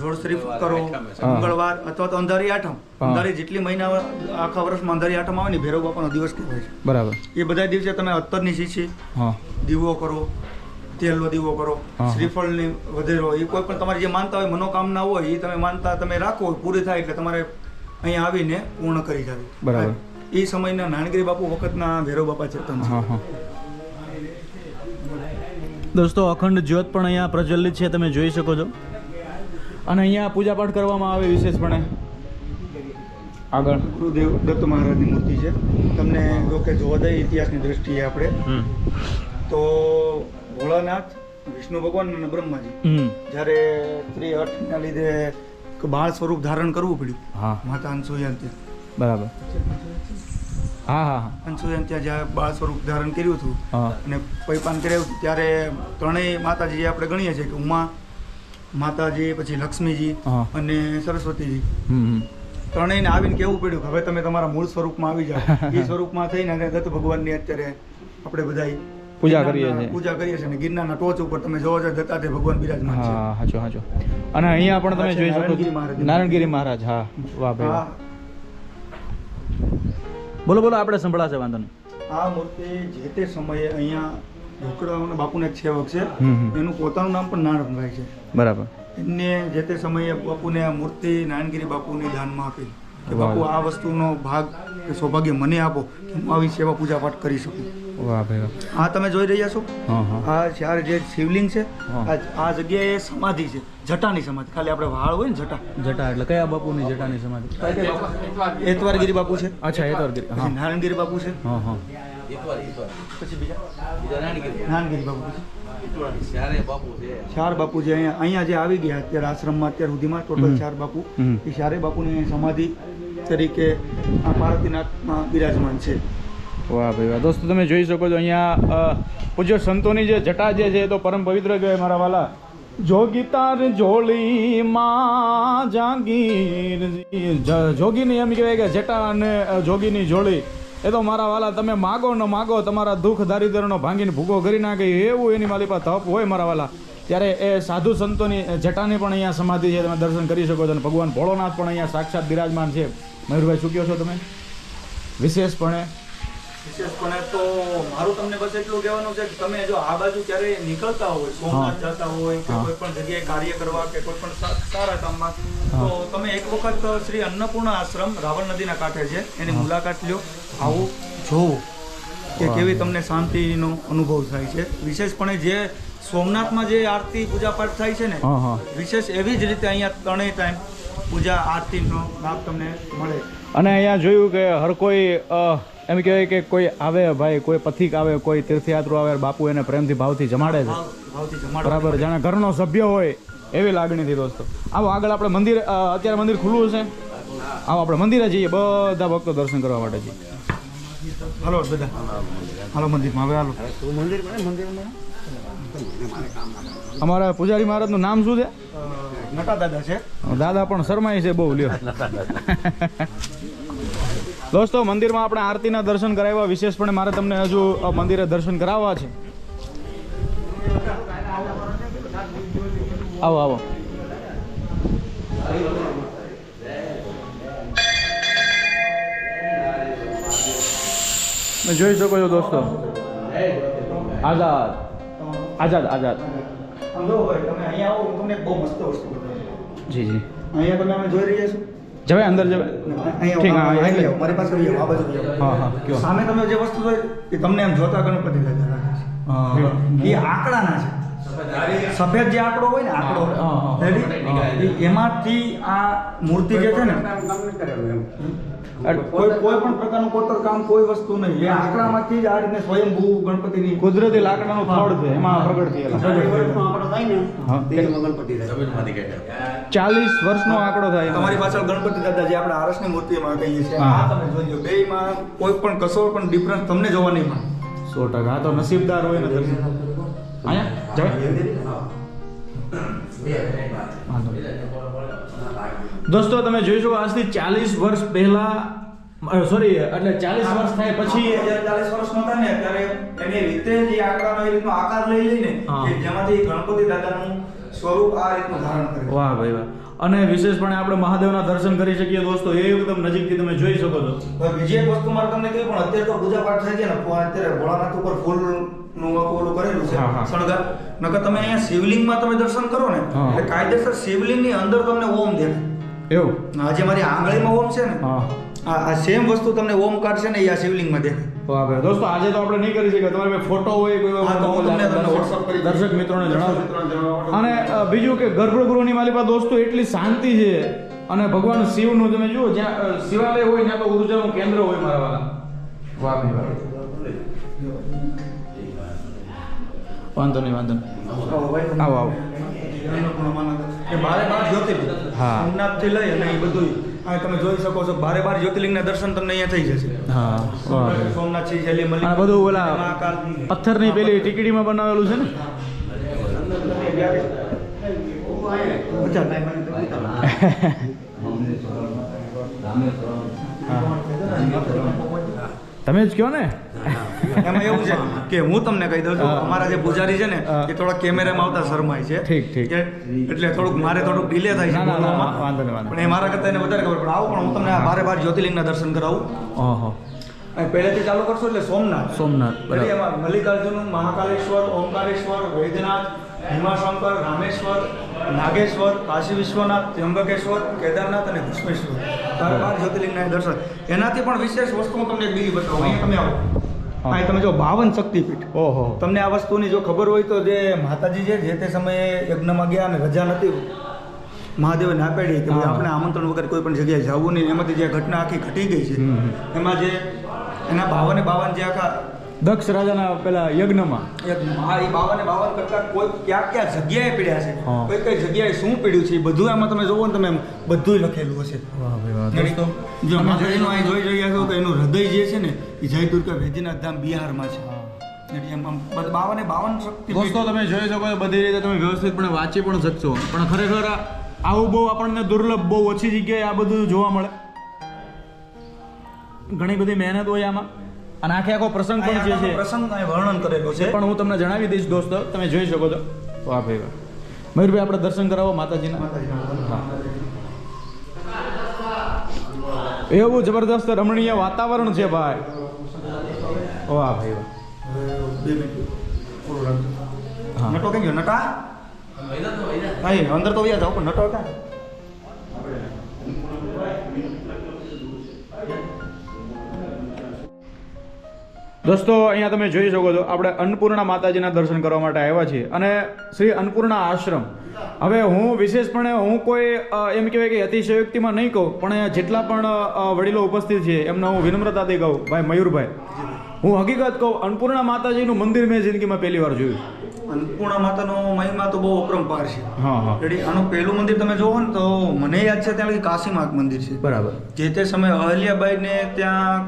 જોડ શરીફ કરો મંગળવાર અથવા તો અંધારી આઠમ અંધારી જેટલી મહિના આખા વર્ષમાં અંધારી આઠમ આવે ને ભૈરવ બાપાનો દિવસ કહેવાય છે. બરાબર એ બધા દિવસે તમે અત્તરની શીશી હા દીવો કરો તેલનો દીવો કરો હા. શ્રીફળની વધેરો એ કોઈ પણ તમારી જે માનતા હોય મનોકામના હોય એ તમે માનતા તમે રાખો પૂરી થાય એટલે તમારે અહીંયા આવીને પૂર્ણ કરી જાવી. બરાબર. એ સમયના નારાયણગીરી બાપુ વખતના ભૈરવ બાપા ચેતન છે. હા હા દોસ્તો અખંડ જ્યોત પણ અહીંયા પ્રજ્વલિત છે તમે જોઈ શકો છો અને અહીંયા પૂજાપાઠ કરવામાં આવે વિશેષપણે. આગળ ગુરુદેવ દત્ત મહારાજની મૂર્તિ છે. તમને જો કે જોવા જઈએ ઇતિહાસની દ્રષ્ટિએ આપણે તો ભોળાનાથ વિષ્ણુ ભગવાન અને બ્રહ્માજી જ્યારે સ્ત્રી અર્થના લીધે બાળ સ્વરૂપ ધારણ કરવું પડ્યું હા માતા અનસુયા ત્યાં બરાબર હા હા હા અનસુયા ત્યાં જ્યારે બાળ સ્વરૂપ ધારણ કર્યું હતું હા અને પૈપાન કર્યું હતું ત્યારે ત્રણેય માતાજી જે આપણે ગણીએ છીએ કે ઉમા માતાજી પછી લક્ષ્મીજી હા. અને સરસ્વતીજી હમ ત્રણેયને આવીને કેવું પડ્યું કે હવે તમે તમારા મૂળ સ્વરૂપમાં આવી જાઓ. એ સ્વરૂપમાં થઈને અને દત્ત ભગવાનની અત્યારે આપણે બધા પૂજા કરીએ છીએ. પૂજા કરીએ છીએ અને ગિરનારના ટોચ ઉપર તમે જોવો છો દત્તાત્રેય ભગવાન બિરાજમાન છે. હા હાચો હાચો અને અહીંયા પણ તમે આ છે જોઈ શકો નારાયણગીરી છો મહારાજ. નારાયણગીરી મહારાજ હા વાહ ભાઈ વાહ. આ બોલો બોલો આપણે સંભળાશે વાંધો નહીં. આ મૂર્તિ જે તે સમયે અહીંયા ઢોકળાઓના બાપુને એક સેવક છે હમ. એનું પોતાનું નામ પણ નારાયણભાઈ છે. બરાબર એમને જે તે સમયે બાપુને આ મૂર્તિ નારાયણગીરી બાપુની દાનમાં આપી કે વાહ. બાપુ આ વસ્તુનો ભાગ કે સૌભાગ્ય મને આપો કે હું આવી સેવા પૂજા પાઠ કરી શકું. વાહ ભાઈ વાહ આ તમે જોઈ રહ્યા છો હા હા આ ચાર જે શિવલિંગ છે હા. આ જગ્યાએ સમાધિ છે જટાની સમાધિ ખાલી આપણે વાળ હોય ને જટા જટા એટલે કયા બાપુની જટાની સમાધિ એતવારગીરી બાપુ છે અચ્છા એ તો પછી હા નારાયણગીરી બાપુ છે હા હા પછી બીજા નારાયણગીરી નારાયણગીરી બાપુ છે ત્યારે બાપુ છે ચાર બાપુ જે અહીંયા જે આવી ગયા અત્યારે આશ્રમમાં અત્યાર સુધીમાં ટોટલ ચાર બાપુ હમ. એ ચારે બાપુની સમાધિ તરીકે આ પાર્વતીનાથમાં બિરાજમાન છે. વાહ ભાઈ વાહ દોસ્તો તમે જોઈ શકો છો અહીંયા પૂજ્ય સંતોની જે જટા જે છે એ તો પરમ પવિત્ર કહેવાય મારા વાલા. જોગી તાર જોલી માં જાગીર જોગીની એમ કહેવાય કે જટા અને જોગીની જોડી એ તો મારા વાલા તમે માગો ન માગો તમારા દુઃખ દારિદ્રનો ભાંગીને ભૂગો કરી નાખે એવું એની મારી પાસે તપ હોય મારા વાલા. ત્યારે એ સાધુ સંતોની જટાની પણ અહીંયા સમાધિ છે તમે દર્શન કરી શકો છો અને ભગવાન ભોળોનાથ પણ અહીંયા સાક્ષાત બિરાજમાન છે. મયુરભાઈ શું કહો છો તમે વિશેષપણે? વિશેષપણે તો મારું તમને બસ એટલું કહેવાનું છે કે તમે જો આ બાજુ ક્યારે નીકળતા હોય સોમનાથ જતા હોય કે હા. કોઈ પણ જગ્યાએ કાર્ય કરવા કે કોઈ પણ સારા કામમાં તો તમે એક વખત શ્રી અન્નપૂર્ણા આશ્રમ રાવણ નદીના કાંઠે છે એની મુલાકાત લ્યો આવો જોવો કે કેવી તમને શાંતિનો અનુભવ થાય છે. વિશેષપણે જે સોમનાથમાં જે આરતી પૂજા પાઠ થાય છે ને હા હા વિશેષ એવી જ રીતે અહીંયા ત્રણેય ટાઈમ પૂજા આરતીનો લાભ તમને મળે. અને અહીંયા જોયું કે હર કોઈ એમ કહેવાય કે કોઈ આવે ભાઈ કોઈ પથિક આવે કોઈ તીર્થયાત્રુ આવે બાપુ એને પ્રેમથી ભાવથી જમાડે છે ભાવથી જમાડો. બરાબર જાણે ઘરનો સભ્ય હોય એવી લાગણીથી દોસ્તો. આવો આગળ આપણે મંદિર અત્યારે મંદિર ખુલ્લું છે આવો આપણે મંદિરે જઈએ બધા ભક્તો દર્શન કરવા માટે જઈએ. હાલો બધા હાલો મંદિરમાં હવે હાલો. અમારા પૂજારી મહારાજનું નામ શું છે? નટા દાદા છે. દાદા પણ શરમાય છે બહુ લ્યો. દોસ્તો મંદિરમાં આપણે આરતીના દર્શન કરાવ્યા. વિશેષપણે મારે તમને હજુ મંદિરે દર્શન કરાવવા છે. આવો આવો. તમે જોઈ શકો છો દોસ્તો, આઝાદ આઝાદ આઝાદ. આમ જો ભાઈ તમે અહીંયા આવો હું તમને એક બહુ મસ્ત વસ્તુ બતાવું. જી જી, અહીંયા તમે અમે જોઈ રહ્યા છો. જવાય અંદર જવાય. અહીંયા ઠીક, હા, અહીંયા એટલે. આવો. મારી પાસે આવો. આ બાજુ આવો. હા હા કયો. સામે તમે જે વસ્તુ જોઈ એ તમને આમ જોતા ગણપતિ દાદા લાગે હા છે. એ આંકડાના છે. સફેદ જે આંકડો હોય ને આંકડો હા, હા. રેડી? એમાંથી આ મૂર્તિ જે છે ને કોઈ કોઈ પણ પ્રકારનું કોતર કામ કોઈ વસ્તુ નહીં. એ આંકડામાંથી જ આ રીતે સ્વયંભૂ ગણપતિની કુદરતી લાકડાનું ફળ છે, એમાં પ્રગટ થયેલા. હા, જમીનમાંથી કાઢ્યા. 40 વર્ષનો આંકડો થાય. તમારી પાછળ ગણપતિ દાદા જે આપણે આરસની મૂર્તિમાં કહીએ છીએ હા. આ તમે જોઈ લો. બેયમાં કોઈ પણ કશો પણ ડિફરન્સ તમને જોવા નહીં મળે. 100%. આ તો નસીબદાર હોય ને દર્શન. અહીંયા જવાય. વાંધો નહીં. દોસ્તો તમે જોઈ શકો આજથી 40 વર્ષ પહેલા, સોરી એટલે 40 વર્ષ થાય પછી જ્યારે 40 વર્ષનો હતા ને ત્યારે એની રીતે જે આંકડાનો એ રીતનો આકાર લઈ લઈને હા. કે જેમાંથી ગણપતિ દાદાનું સ્વરૂપ આ રીતનું ધારણ કરે. વાહ ભાઈ વાહ. અને વિશેષપણે આપણે મહાદેવના દર્શન કરી શકીએ દોસ્તો, એ એકદમ નજીકથી તમે જોઈ શકો છો. હવે બીજી એક વસ્તુ મારે તમને કહ્યું પણ અત્યારે તો પૂજા પાઠ થઈ ગયા ને અત્યારે ભોળાનાથ ઉપર ફૂલનું ઓલું કરેલું છે હા, હા. શણગાર. નકર તમે અહીંયા શિવલિંગમાં તમે દર્શન કરો ને હા. એટલે કાયદેસર શિવલિંગની અંદર તમને ઓમ દેખાય. એવું? આજે મારી આંગળીમાં ઓમ છે ને હા. આ સેમ વસ્તુ તમને ઓમકાર છે ને એ આ શિવલિંગમાં દેખાય. વાહ ભાઈ. દોસ્તો આજે તો આપણે નહીં કરી શકીએ. તમારી પાસે ફોટો હોય કોઈ હા, તો હું તમને WhatsApp કરી દઈશ. દર્શક મિત્રોને જણાવજો. અને બીજું કે ગર્ભગૃહની માલિપા દોસ્તો એટલી શાંતિ છે. અને ભગવાન શિવનું તમે જુઓ, જ્યાં શિવાલય હોય ત્યાં તો ઉર્જાનું કેન્દ્ર હોય મારા વાલા. વાહ ભાઈ વાહ. વાંધો નહીં વાંધો નહીં. આવો આવો. કે બારે બાર જ્યોતિર્લિંગ હા. સોમનાથથી લઈ અને એ બધું આ તમે જોઈ શકો છો. બારે બાર જ્યોતિર્લિંગના દર્શન તમને અહીંયા થઈ જશે. હા. વાહ ભાઈ. સોમનાથ છે, જલી મલિક, આ બધું ઓલા મહાકાલ. પથ્થરની પેલી ટીકડીમાં બનાવેલું છે ને. તમે જ કહો ને. એમાં એવું છે કે હું તમને કહી દઉં છું હા. અમારા જે પૂજારી છે ને હા. એ થોડા કેમેરામાં આવતા શરમાય છે. ઠીક, ઠીક. એટલે થોડુંક મારે થોડુંક ડિલે થાય છે ના, ના, ના, બોલવામાં. વાંધો નહીં, વાંધો પણ એ મારા કરતા એને વધારે ખબર પડે. આવું પણ હું તમને આ બારે બાર જ્યોતિર્લિંગના દર્શન કરાવું. ઓહો. અને પહેલેથી ચાલુ કરશો એટલે સોમનાથ, સોમનાથ, બરાબર. એટલે એમાં મલ્લિકાર્જુન, મહાકાલેશ્વર, ઓમકારેશ્વર, વૈદ્યનાથ, ભીમાશંકર, રામેશ્વર, નાગેશ્વર, કાશી વિશ્વનાથ, ત્ર્યંબકેશ્વર, કેદારનાથ અને ભસ્મેશ્વર. બારે બાર જ્યોતિર્લિંગના દર્શન. એનાથી પણ વિશેષ વસ્તુ હું તમને એક બીજી બતાવું. અહીંયા તમે આવો. હા. અહીં તમે જો 52 શક્તિપીઠ. ઓહો. તમને આ વસ્તુની જો ખબર હોય તો જે માતાજી છે જે તે સમયે યજ્ઞમાં ગયા અને રજા નથી, મહાદેવે ના પાડી કે ભાઈ હા. આપણે આમંત્રણ વગર કોઈ પણ જગ્યાએ જવું નહીં. એમાંથી જે ઘટના આખી ઘટી ગઈ છે એમાં જે એના 52 જે આખા દક્ષ રાજાના પેલા યજ્ઞમાં. આ એ 52 કરતા કોઈ ક્યાં ક્યાં જગ્યાએ પીડ્યા છે, હા. કઈ કઈ જગ્યાએ શું પીડ્યું છે એ બધું એમાં તમે જોવો ને તમે બધું લખેલું હશે. વાહ ભાઈ વાહ. દોસ્તો જો માતાજીનું અહીં જોઈ રહ્યા છો તો એનું હૃદય જે છે ને એ જય દુર્ગા વૈદ્યનાથ ધામ બિહારમાં છે. એટલે એમ આમ 52 શક્તિ. દોસ્તો તમે જોઈ શકો છો બધી રીતે તમે વ્યવસ્થિતપણે વાંચી પણ શકશો. પણ ખરેખર આવું બહુ આપણને દુર્લભ, બહુ ઓછી જગ્યાએ આ બધું જોવા મળે. ઘણી બધી મહેનત હોય આમાં. અને આખે આખો પ્રસંગ પણ જે છે પ્રસંગ અહીં વર્ણન કરેલો છે. પણ હું તમને જણાવી દઈશ દોસ્તો, તમે જોઈ શકો છો. વાહ ભાઈ વાહ. મયુરભાઈ આપણે દર્શન કરાવો માતાજીના. હા. એવું જબરદસ્ત રમણીય વાતાવરણ છે ભાઈ. વાહ ભાઈ વાહ. 2 મિનિટ. હા. નટો કઈ ગયો? નટા અહીં અંદર તો વ્યા જાવ પણ નટો ક્યાં? દોસ્તો અહીંયા તમે જોઈ શકો છો આપણે અન્નપૂર્ણા માતાજીના દર્શન કરવા માટે આવ્યા છીએ અને શ્રી અન્નપૂર્ણા આશ્રમ. હવે હું વિશેષપણે હું કોઈ એમ કહેવાય કે અતિશયોક્તિમાં નહીં કહું, પણ જેટલા પણ વડીલો ઉપસ્થિત છે એમને હું વિનમ્રતાથી કહું, ભાઈ મયુરભાઈ, હું હકીકત કહું, અન્નપૂર્ણા માતાજીનું મંદિર મેં જિંદગીમાં પહેલી વાર જોયું. અન્નપૂર્ણા માતાનો મહિમા તો બહુ અપરંપાર છે. હા હા રેડી. આનું પહેલું મંદિર તમે જોવો ને તો મને યાદ છે ત્યાં લગી કાશીમાં એક મંદિર છે. બરાબર. જે તે સમયે અહલ્યાબાઈને ત્યાં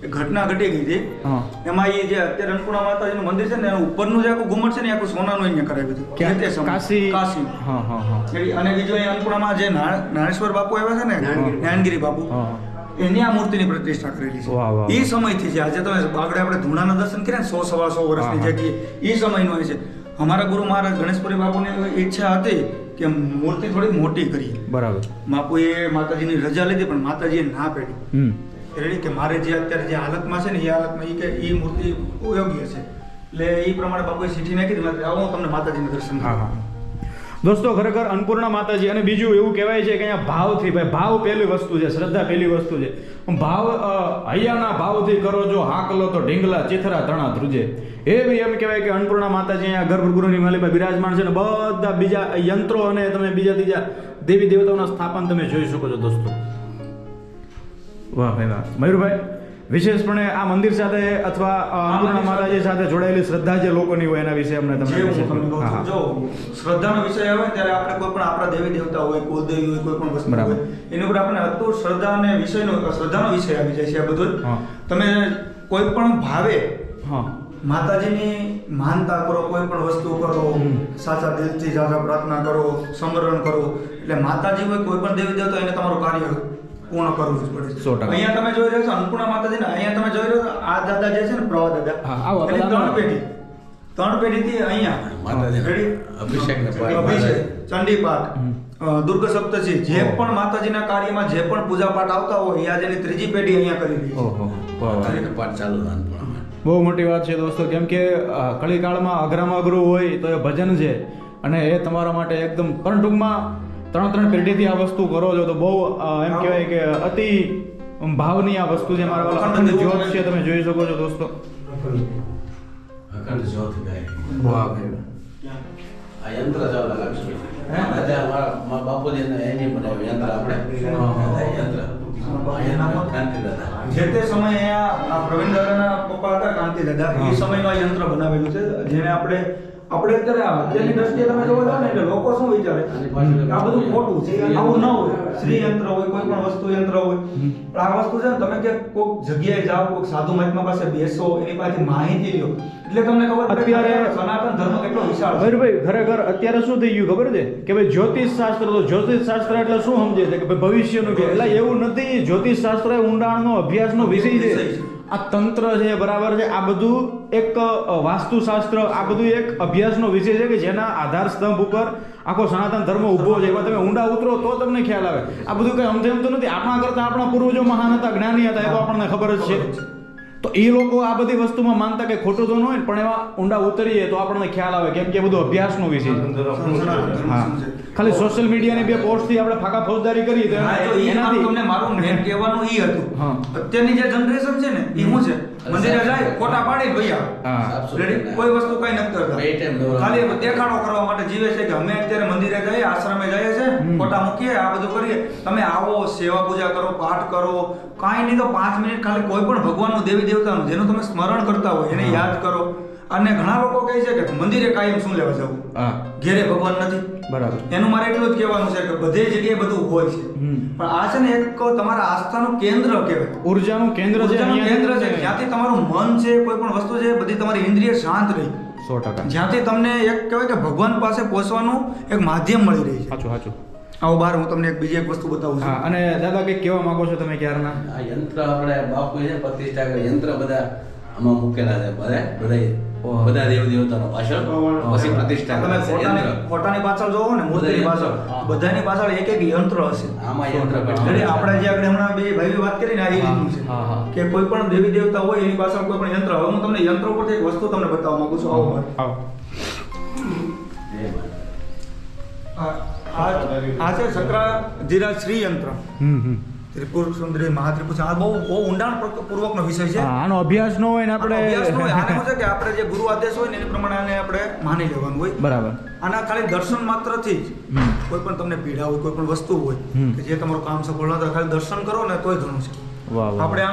એક ઘટના ઘટી ગઈ હતી. હા. એમાં એ જે અત્યારે અન્નપૂર્ણા માતાજીનું મંદિર છે ને એનું ઉપરનું જે આખું ઘુમટ છે ને એ આખું સોનાનું અહીંયા કરાવ્યું હતું. ક્યાં? તે સમયે. કાશી? કાશી. હા હા હા અને બીજું અહીંયા અન્નપૂર્ણામાં જે નાણેશ્વર બાપુ આવ્યા છે ને જ્ઞાનગીરી બાપુ હા. એની આ મૂર્તિની પ્રતિષ્ઠા કરેલી વાહ, વાહ, છે. વાહ. એ સમયથી છે. આજે તમે આગળ આપણે ધૂણાના દર્શન કર્યા ને 100-125 વર્ષની હા, હા. જગ્યાએ એ સમયનો હોય છે. અમારા ગુરુ મહારાજ ગણેશપુરી બાપુની ઈચ્છા હતી કે મૂર્તિ થોડી મોટી કરીએ. બરાબર. બાપુએ માતાજીની રજા લીધી પણ માતાજીએ ના પાડી. રેડી કે મારે જે અત્યારે જે હાલતમાં છે ને એ હાલતમાં એ કે એ મૂર્તિ યોગ્ય છે એટલે એ પ્રમાણે બાપુએ ચીઠી નાખી દીધી. આવો હું તમને માતાજીના દર્શન હા કરાવું. હા દોસ્તો ખરેખર અન્નપૂર્ણા માતાજી અને બીજું એવું કહેવાય છે કે અહીંયા ભાવથી ભાઈ ભાવ પહેલી વસ્તુ છે, શ્રદ્ધા પહેલી વસ્તુ છે. ભાવ હૈયાના ભાવથી કરો જો હાકલો તો ઢીંગલા ચિથરા તણા ધ્રુજે. એવી એમ કહેવાય કે અન્નપૂર્ણા માતાજી અહીંયા ગર્ભગૃહની માલિકા બિરાજમાન છે ને બધા બીજા યંત્રો અને તમે બીજા ત્રીજા દેવી દેવતાઓના સ્થાપન તમે જોઈ શકો છો દોસ્તો. વાહ ભાઈ વાહ. મયુરભાઈ, વિશેષપણે આ મંદિર સાથે અથવા અન્નપૂર્ણા માતાજી સાથે જોડાયેલી શ્રદ્ધા જે લોકોની હોય એના વિશે અમને જે તમને હું તમને કહું હા, છું, હા. જો શ્રદ્ધાનો વિષય આવે ને ત્યારે આપણે કોઈ પણ આપણા દેવી દેવતા હોય, કુળદેવી હોય, કોઈ પણ વસ્તુ બરાબર. હોય એની ઉપર આપણે અતુટ શ્રદ્ધા અને શ્રદ્ધાનો વિષય આવી જાય છે. આ બધું હા. તમે કોઈ પણ ભાવે હા માતાજીની માનતા કરો, કોઈ પણ વસ્તુ કરો, સાચા દિલથી સાચા પ્રાર્થના કરો, સમરણ કરો એટલે માતાજી હોય કોઈ પણ દેવી દેવતા એને તમારું કાર્ય પૂર્ણ કરવું જ પડે છે. 100%. અહીંયા તમે જોઈ રહ્યો છો અન્નપૂર્ણા માતાજીને, અહીંયા તમે જોઈ રહ્યો છો આ દાદા જે છે ને પ્રવા દાદા, હા, આવો, એની દાદા. ત્રણ પેઢીથી અહીંયા માતાજીના રેડી? અભિષેકને પાઠ. અભિષેક, ચંડીપાઠ, દુર્ગ સપ્તશી, જે પણ માતાજીના કાર્યમાં જે પણ પૂજા પાઠ આવતા હોય એ આજે એની ત્રીજી પેઢી અહીંયા કરી રહી છે. ઓહો વાહ, વાહ. માતાજીનો પાઠ ચાલુ નાનપણમાં. બહુ મોટી વાત છે દોસ્તો, કેમ કે કળીકાળમાં અઘરામાં અઘરું હોય તો એ ભજન છે અને એ તમારા માટે એકદમ પણ ટૂંકમાં 3 પેઢીથી આ વસ્તુ કરો છો તો બહુ એમ કહેવાય કે અતિ ભાવની આ વસ્તુ છે. મારા વાળા અખંડ જ્યોત છે, તમે જોઈ શકો છો દોસ્તો. અખંડ જ્યોત ગાય. વાહ ભાઈ. આ યંત્ર ચાલુ લાગશે. દાદા મારા બાપુજીને એની બનાવ્યું યંત્ર આપણે. યંત્ર. આ યંત્ર કાંતિ દાદા. જે તે સમયે આ પ્રવીણ દાદાના પપ્પા હતા કાંતિ દાદા, એ સમયનું આ યંત્ર બનાવેલું છે જેને આપણે અત્યારે અત્યારની દ્રષ્ટિએ તમે જોવો છો ને એટલે લોકો શું વિચારે કે આ બધું ખોટું છે, આવું ન હોય. શ્રી યંત્ર હોય, કોઈ પણ વસ્તુ યંત્ર હોય, પણ આ વસ્તુ છે ને તમે કે કોઈક જગ્યાએ જાઓ, કોઈક સાધુ મહાત્મા પાસે બેસો, એની પાસેથી માહિતી લો એટલે તમને ખબર પડે કે અત્યારે સનાતન ધર્મ કેટલો વિશાળ છે. ભાઈ ખરેખર અત્યારે શું થઈ ગયું ખબર છે કે ભાઈ જ્યોતિષ શાસ્ત્ર, તો જ્યોતિષ શાસ્ત્ર એટલે શું સમજે છે કે ભાઈ ભવિષ્યનું કે એટલે એવું નથી. જ્યોતિષ શાસ્ત્ર એ ઊંડાણનો અભ્યાસનો વિષય છે. આ તંત્ર છે, બરાબર છે, આ બધું એક વાસ્તુશાસ્ત્ર, આ બધું એક અભ્યાસનો વિષય છે કે જેના આધાર સ્તંભ ઉપર આખો સનાતન ધર્મ ઊભો છે. એમાં તમે ઊંડા ઉતરો તો તમને ખ્યાલ આવે. આ બધું કઈ સમજતું નથી. આપણા કરતા આપણા પૂર્વજો મહાન હતા, જ્ઞાની હતા, એ તો આપણને ખબર જ છે. તો એ લોકો આ બધી વસ્તુમાં માનતા કે ખોટું તો ન હોય પણ એમાં ઊંડા ઉતરીએ તો આપણને ખ્યાલ આવે, કેમ કે બધું અભ્યાસનો વિષય છે. હા, ખાલી સોશિયલ મીડિયાની બે પોસ્ટથી આપણે ફાકા ફોજદારી કરીએ તો હા, તો ઈ એનાથી તમને મારું મેન કહેવાનું ઈ હતું. હા. અત્યારની જે જનરેશન છે ને ઈ શું છે, મંદિરે જાય ખોટા પાડી ભાઈ આવે. હા રેડી? કોઈ વસ્તુ કઈ નથી કરતા. બે ટાઈમ નવરા. ખાલી દેખાડો કરવા માટે જીવે છે કે અમે અત્યારે મંદિરે જઈએ, આશ્રમે જઈએ છે, ફોટા મૂકીએ, આ બધું કરીએ. તમે આવો, સેવા પૂજા કરો, પાઠ કરો, કાંઈ નહીં તો 5 મિનિટ ખાલી કોઈ પણ ભગવાનનું, દેવી દેવતાનું જેનું તમે સ્મરણ કરતા હોય એને યાદ કરો. અને ઘણા લોકો કહે છે કે મંદિરે કાયમ શું લેવા જવું, હા ઘેરે ભગવાન નથી. બરાબર. એનું મારે એટલું જ કહેવાનું છે કે બધી જગ્યાએ બધું હોય છે, પણ આ છે ને એક તમારા આસ્થાનું કેન્દ્ર કહેવાય. ઉર્જાનું કેન્દ્ર છે, ઉર્જાનું કેન્દ્ર છે, અહીંયા જ્યાંથી તમારું મન છે, કોઈ પણ વસ્તુ છે, બધી તમારી ઇન્દ્રિય શાંત રહી, 100%. જ્યાંથી તમને એક કહેવાય કે ભગવાન પાસે પહોંચવાનું એક માધ્યમ મળી રહી છે. સાચું સાચું. આવો બહાર હું તમને એક બીજી એક વસ્તુ બતાવું છું. હા, અને દાદા કંઈક કહેવા માંગો છો તમે ક્યારના? આ યંત્ર આપણે બાપુ છે પ્રતિષ્ઠા કરે યંત્ર બધા આમાં મૂકેલા છે. બધા દેવ દેવતાનો પાછળ પછી પ્રતિષ્ઠા તમે કરે છે યંત્ર. ફોટાની પાછળ જોવો ને, મૂર્તિની પાછળ, હા. બધાની પાછળ એક એક યંત્ર હશે. આમાં યંત્ર એટલે આપણે જે આગળ હમણાં બે ભાઈઓ વાત કરી ને આ એ રીતનું છે હા, હા. કે કોઈ પણ દેવી દેવતા હોય એની પાછળ કોઈ પણ યંત્ર. હવે હું તમને યંત્ર ઉપરથી એક વસ્તુ તમને બતાવવા માંગુ છું. આવો બહાર. આવો. આ છે શંકરાજીરાજ શ્રી યંત્ર, ત્રિપુર સુંદરી મહાત્રિપુર. આ બહુ ઊંડાણ પૂર્વકનો વિષય છે. હા, આનો અભ્યાસ ન હોય ને આનો અભ્યાસ ન હોય. આને આપણે શું છે કે આપણે જે ગુરુ આદેશ હોય ને એની પ્રમાણે આને આપણે માની લેવાનું હોય. બરાબર. આના ખાલી દર્શન માત્રથી જ કોઈ પણ તમને પીડા હોય, કોઈ પણ વસ્તુ હોય કે જે તમારું કામ સફળ ન થાય, ખાલી દર્શન કરો ને તોય ઘણું છે. વાહ વાહ આપણે